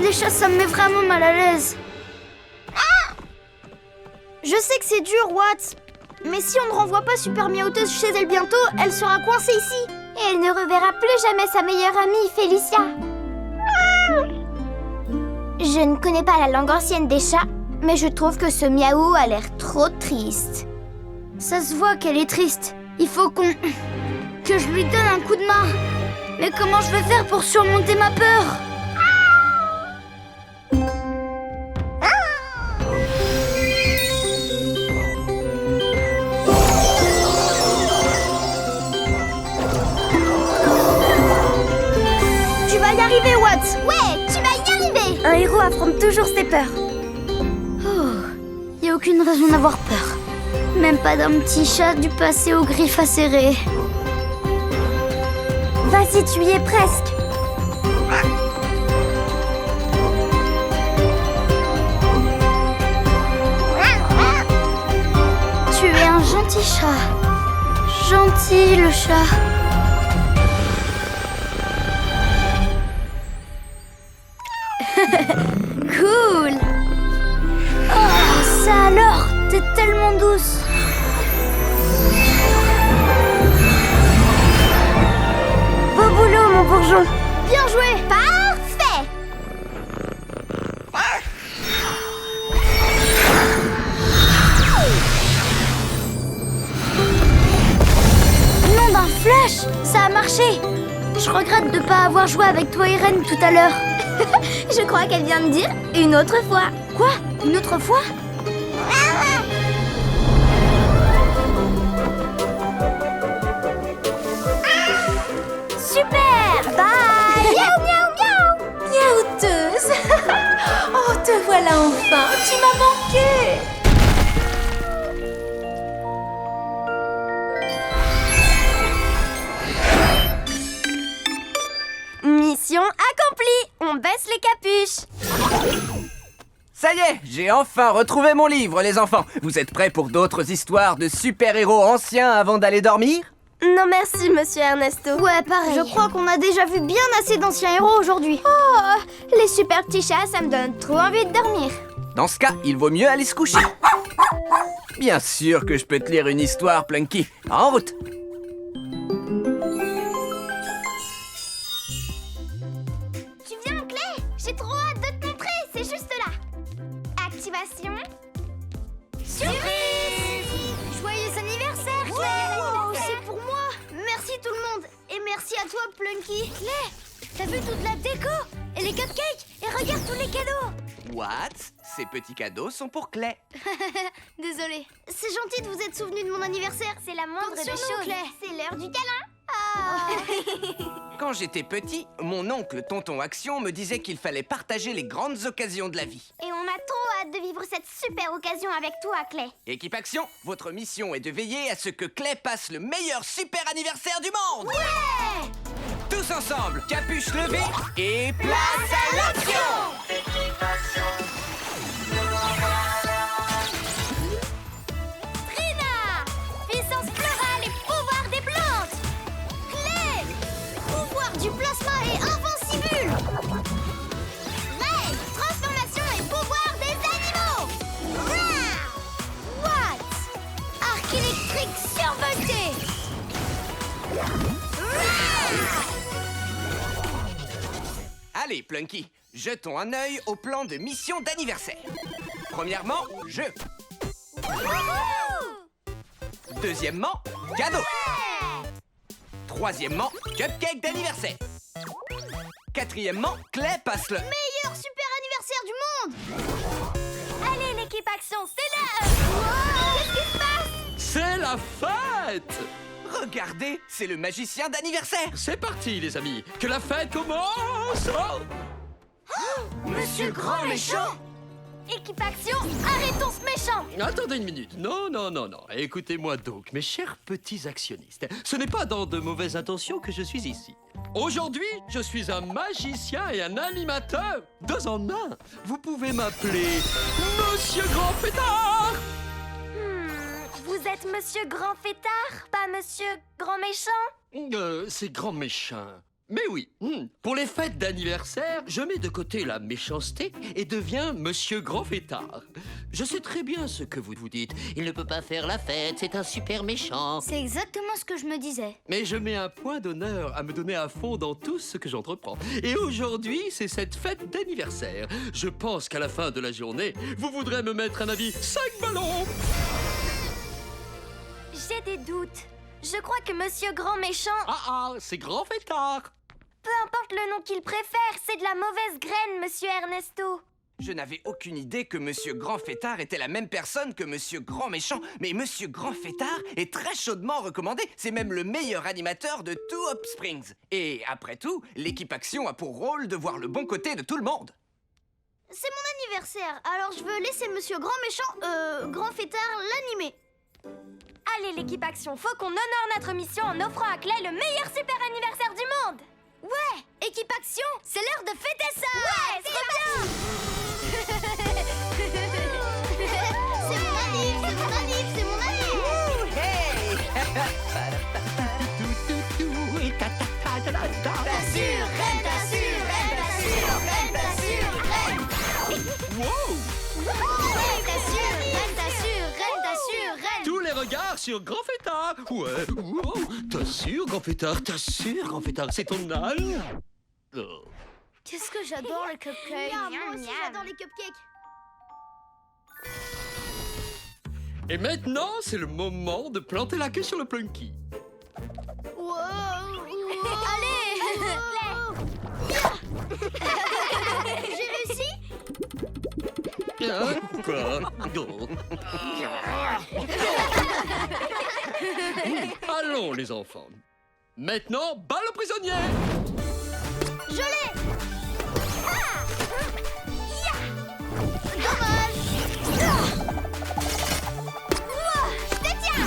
Les chats, ça me met vraiment mal à l'aise. Je sais que c'est dur, Watts. Mais si on ne renvoie pas Super Miaouteuse chez elle bientôt, elle sera coincée ici. Et elle ne reverra plus jamais sa meilleure amie, Félicia. Je ne connais pas la langue ancienne des chats, mais je trouve que ce miaou a l'air trop triste. Ça se voit qu'elle est triste. Il faut que je lui donne un coup de main. Mais comment je vais faire pour surmonter ma peur? Tu vas y arriver, Watts. Ouais, tu vas y arriver. Un héros affronte toujours ses peurs. Y a aucune raison d'avoir peur. Même pas d'un petit chat du passé aux griffes acérées. Vas-y, tu y es presque. petit chat. Gentil, le chat. Cool. Oh, ça alors, t'es tellement douce. Beau boulot, mon bourgeon. Bien joué. Parfait. Nom d'un flash, ça a marché. Je regrette de pas avoir joué avec toi, Irène, tout à l'heure. Je crois qu'elle vient de dire une autre fois. Quoi? Une autre fois? Super! Bye! Miaou, miaou, miaou! Miaouteuse. Oh, te voilà enfin. Tu m'as manqué. Mission accomplie. On baisse les capuches. Ça y est, j'ai enfin retrouvé mon livre, les enfants. Vous êtes prêts pour d'autres histoires de super-héros anciens avant d'aller dormir? Non merci, monsieur Ernesto. Ouais, pareil. Je crois qu'on a déjà vu bien assez d'anciens héros aujourd'hui. Oh, les super petits chats, ça me donne trop envie de dormir. Dans ce cas, il vaut mieux aller se coucher. Bien sûr que je peux te lire une histoire, Plunky. En route. Tu viens, Clé? J'ai trop hâte de te montrer, c'est juste là. Activation. Surprise! Joyeux anniversaire, Clé! Oh, c'est pour moi. Merci tout le monde. Et merci à toi, Plunky. Clé, t'as vu toute la déco? Et les cupcakes? Et regarde tous les cadeaux. What? Ces petits cadeaux sont pour Clé. Désolée. C'est gentil de vous être souvenu de mon anniversaire. C'est la moindre des choses. Clé. C'est l'heure du câlin. Quand j'étais petit, mon oncle Tonton Action me disait qu'il fallait partager les grandes occasions de la vie. Et on a trop hâte de vivre cette super occasion avec toi, Clé. Équipe Action, votre mission est de veiller à ce que Clé passe le meilleur super anniversaire du monde. Ouais! Tous ensemble, capuche levée et place à l'action! Trina! Puissance florale et pouvoir des plantes! Clé! Pouvoir du plasma et invincible! Ray! Transformation et pouvoir des animaux! Rah! What? Arc électrique survolté! Allez, Plunky, jetons un œil au plan de mission d'anniversaire. Premièrement, jeu. Deuxièmement, cadeau. Troisièmement, cupcake d'anniversaire. Quatrièmement, Clé passe le Meilleur super anniversaire du monde! Allez l'équipe action, c'est l'heure. Qu'est-ce qui se passe? C'est la fête! Regardez, c'est le magicien d'anniversaire. C'est parti, les amis, que la fête commence! Monsieur Grand Méchant! Équipe action, arrêtons ce méchant. Attendez une minute. Non. Écoutez-moi donc, mes chers petits actionnistes. Ce n'est pas dans de mauvaises intentions que je suis ici. Aujourd'hui, je suis un magicien et un animateur. Deux en un. Vous pouvez m'appeler Monsieur Grand Fêtard. Vous êtes monsieur Grand Fêtard, pas monsieur Grand Méchant? C'est grand méchant. Mais oui, pour les fêtes d'anniversaire, je mets de côté la méchanceté et deviens Monsieur Grand Fêtard. Je sais très bien ce que vous vous dites. Il ne peut pas faire la fête, c'est un super méchant. C'est exactement ce que je me disais. Mais je mets un point d'honneur à me donner à fond dans tout ce que j'entreprends. Et aujourd'hui, c'est cette fête d'anniversaire. Je pense qu'à la fin de la journée, vous voudrez me mettre un avis 5 ballons. J'ai des doutes. Je crois que monsieur Grand Méchant, C'est Grand Fêtard. peu importe le nom qu'il préfère, c'est de la mauvaise graine, monsieur Ernesto. Je n'avais aucune idée que Monsieur Grand Fêtard était la même personne que Monsieur Grand Méchant. Mais Monsieur Grand Fêtard est très chaudement recommandé. C'est même le meilleur animateur de tout Hop Springs. Et après tout, l'équipe Action a pour rôle de voir le bon côté de tout le monde. C'est mon anniversaire, alors je veux laisser Monsieur Grand Méchant, Grand Fêtard, l'animer. Allez l'équipe action, faut qu'on honore notre mission en offrant à Clay le meilleur super anniversaire du monde. Ouais, équipe action, c'est l'heure de fêter ça. Ouais, c'est bien. C'est mon anniv, c'est mon anniv, c'est mon anniv. Hey! T'assure, reine, t'assure, reine, t'assure, reine, t'assure, reine. Wow! Reine, t'assure, reine, t'assure, reine, t'assure, reine. Tous les regards sur Grand Fêtard. Ouais, wow. T'assures, Grand Fêtard, t'assures, Grand Fêtard, c'est ton âne. Oh. Qu'est-ce que j'adore les cupcakes. Moi aussi, j'adore les cupcakes. Et maintenant, c'est le moment de planter la queue sur le Plunky. Wow. Allez, J'ai réussi. Hein? Quoi? Oh. Allons, les enfants. Maintenant, balle au prisonnier. Je l'ai. Dommage. Je te tiens.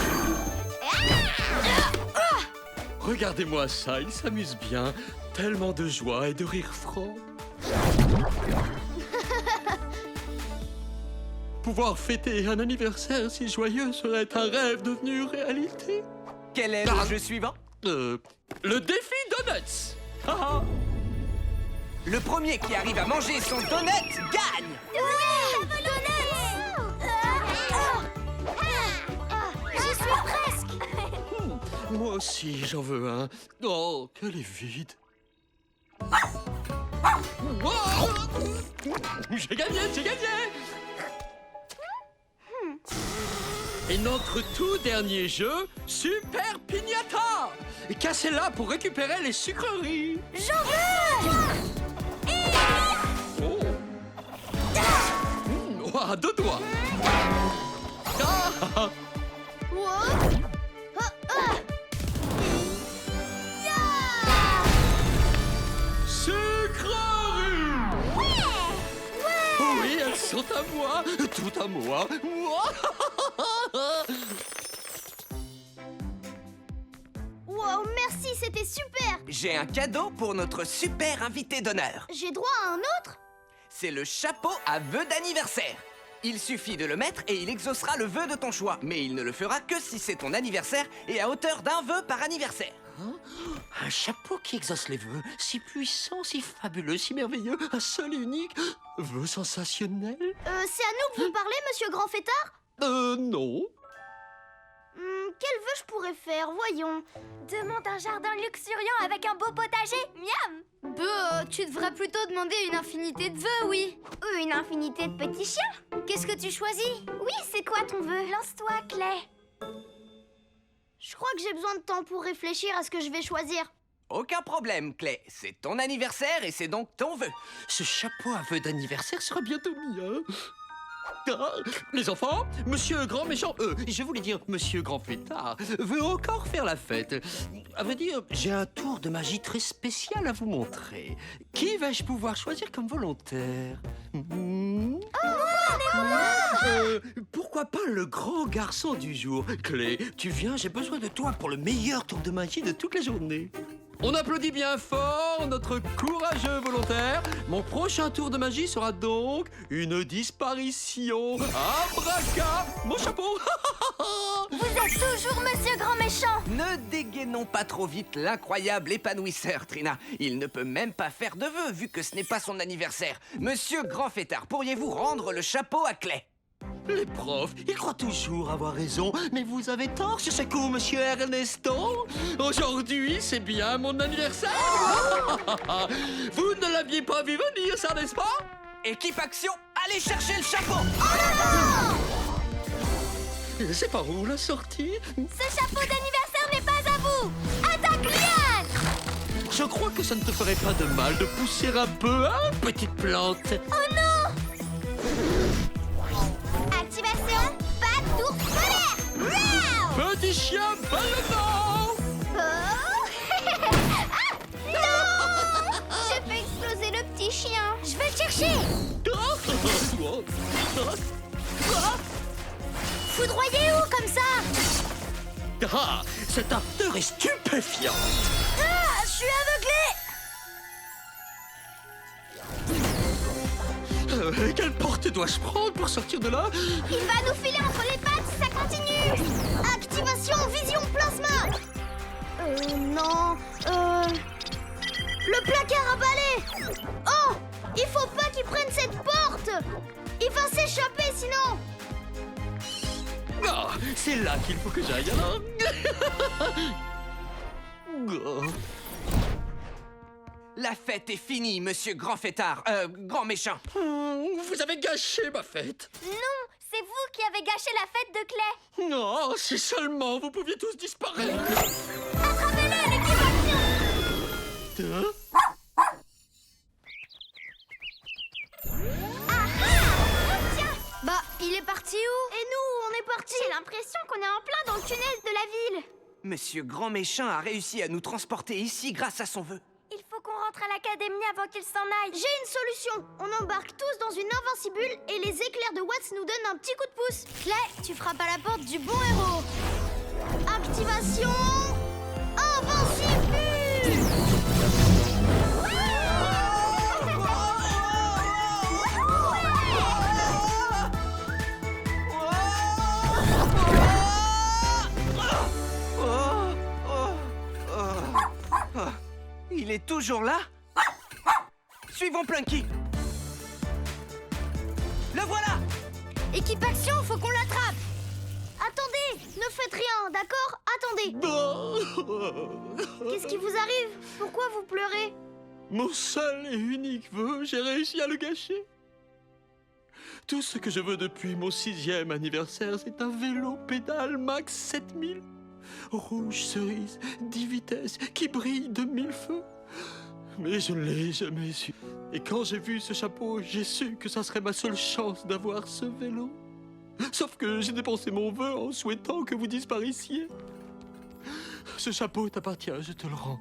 Regardez-moi ça, il s'amuse bien. Tellement de joie et de rire franc. Pouvoir fêter un anniversaire si joyeux serait un rêve devenu réalité. Quel est le jeu suivant? Le défi Donuts. Ah, ah. Le premier qui arrive à manger son donut gagne. J'y suis presque. Moi aussi, j'en veux un. Oh, qu'elle est vide. Wow. J'ai gagné, j'ai gagné. Et notre tout dernier jeu, Super Piñata. Cassez-la pour récupérer les sucreries. J'en veux. Oh. Oh, à deux doigts. Ah. Sucreries. Oui, elles sont à moi, tout à moi. Wow, merci, c'était super. J'ai un cadeau pour notre super invité d'honneur. J'ai droit à un autre? C'est le chapeau à vœux d'anniversaire. Il suffit de le mettre et il exaucera le vœu de ton choix. Mais il ne le fera que si c'est ton anniversaire et à hauteur d'un vœu par anniversaire. Un chapeau qui exauce les vœux, si puissant, si fabuleux, si merveilleux, un seul et unique, vœu sensationnel. C'est à nous que vous parlez, monsieur Grand Fêtard? Non. Quel vœu je pourrais faire? Voyons. demande un jardin luxuriant avec un beau potager. Miam. Tu devrais plutôt demander une infinité de vœux, oui. Une infinité de petits chiens? Qu'est-ce que tu choisis? Oui, c'est quoi ton vœu? Lance-toi, Clay. Je crois que j'ai besoin de temps pour réfléchir à ce que je vais choisir. Aucun problème, Clay. C'est ton anniversaire et c'est donc ton vœu. Ce chapeau à vœux d'anniversaire sera bientôt mien. Ah, les enfants, monsieur Grand Méchant, je voulais dire monsieur Grand Fêtard, veut encore faire la fête. À vrai dire, j'ai un tour de magie très spécial à vous montrer. Qui vais-je pouvoir choisir comme volontaire? Pourquoi pas le grand garçon du jour? Clé, tu viens, j'ai besoin de toi pour le meilleur tour de magie de toute la journée. On applaudit bien fort notre courageux volontaire. Mon prochain tour de magie sera donc une disparition. Abraca, mon chapeau. Vous êtes toujours Monsieur Grand Méchant. Ne dégainons pas trop vite l'incroyable épanouisseur, Trina. Il ne peut même pas faire de vœux vu que ce n'est pas son anniversaire. Monsieur Grand Fêtard, pourriez-vous rendre le chapeau à Clay? Les profs, ils croient toujours avoir raison, mais vous avez tort sur ce coup, monsieur Ernesto. Aujourd'hui, c'est bien mon anniversaire. Vous ne l'aviez pas vu venir, ça, n'est-ce pas? Équipe action, allez chercher le chapeau. C'est par où la sortie? Ce chapeau d'anniversaire n'est pas à vous. Attaque, Liane. Je crois que ça ne te ferait pas de mal de pousser un peu, hein, petite plante? Oh non. Activation, pas d'ours polaire. Wow. Petit chien ballonnant. Non. J'ai fait exploser le petit chien. Je vais le chercher. Foudroyez où comme ça? Ah, cette ardeur est stupéfiante. Ah, je suis aveuglée. Quelle porte dois-je prendre pour sortir de là? Il va nous filer entre les pattes si ça continue. Activation vision plasma. Non. Oh, c'est là qu'il faut que j'aille alors. Oh. La fête est finie, monsieur grand fêtard, grand méchant. Vous avez gâché ma fête. Non, c'est vous qui avez gâché la fête de Clay. Non, si seulement vous pouviez tous disparaître. Attrapez-les, l'équipe action! Hein? Bah, il est parti où? Et nous, on est partis. J'ai l'impression qu'on est en plein dans le tunnel de la ville. Monsieur grand méchant a réussi à nous transporter ici grâce à son vœu. Il faut qu'on rentre à l'académie avant qu'il s'en aille. J'ai une solution. On embarque tous dans une invincibule et les éclairs de Watts nous donnent un petit coup de pouce. Clay, tu frappes à la porte du bon héros. Activation invincibule. Il est toujours là? Suivons Plunky. Le voilà! Équipe action, faut qu'on l'attrape. Attendez, ne faites rien, d'accord? Attendez. Qu'est-ce qui vous arrive? Pourquoi vous pleurez? Mon seul et unique vœu, j'ai réussi à le gâcher. Tout ce que je veux depuis mon 6e anniversaire, c'est un vélo pédale max 7000. Rouge cerise, 10 vitesses, qui brille de 1000 feux. Mais je ne l'ai jamais su. Et quand j'ai vu ce chapeau, j'ai su que ça serait ma seule chance d'avoir ce vélo. Sauf que j'ai dépensé mon vœu en souhaitant que vous disparaissiez. Ce chapeau t'appartient, je te le rends.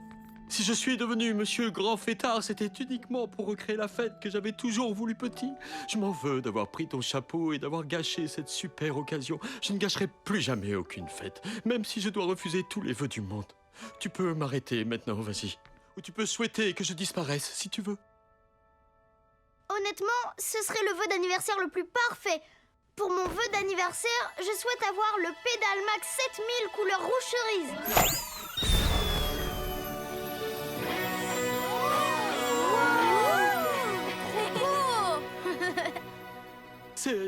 Si je suis devenu monsieur grand fêtard, c'était uniquement pour recréer la fête que j'avais toujours voulu petit. Je m'en veux d'avoir pris ton chapeau et d'avoir gâché cette super occasion. Je ne gâcherai plus jamais aucune fête, même si je dois refuser tous les vœux du monde. Tu peux m'arrêter maintenant, vas-y. Ou tu peux souhaiter que je disparaisse, si tu veux. Honnêtement, ce serait le vœu d'anniversaire le plus parfait. Pour mon vœu d'anniversaire, je souhaite avoir le pédale max 7000 couleur rouge cerise.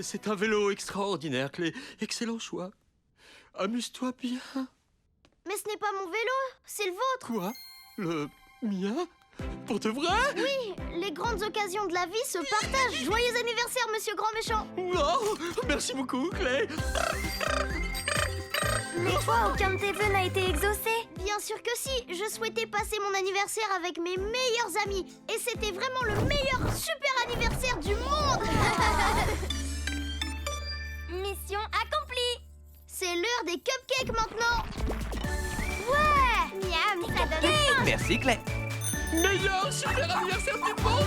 C'est un vélo extraordinaire, Clé. Excellent choix. Amuse-toi bien. Mais ce n'est pas mon vélo, c'est le vôtre. Quoi? Le mien? Pour de vrai? Oui, les grandes occasions de la vie se partagent. Joyeux anniversaire, monsieur grand méchant. Oh, merci beaucoup, Clé. Mais toi, aucun de tes vœux n'a été exaucé. Bien sûr que si, je souhaitais passer mon anniversaire avec mes meilleurs amis. Et c'était vraiment le meilleur super anniversaire du monde. Mission accomplie. C'est l'heure des cupcakes maintenant. Ouais. Miam, ça donne faim. Merci Clay. Meilleur super anniversaire du monde.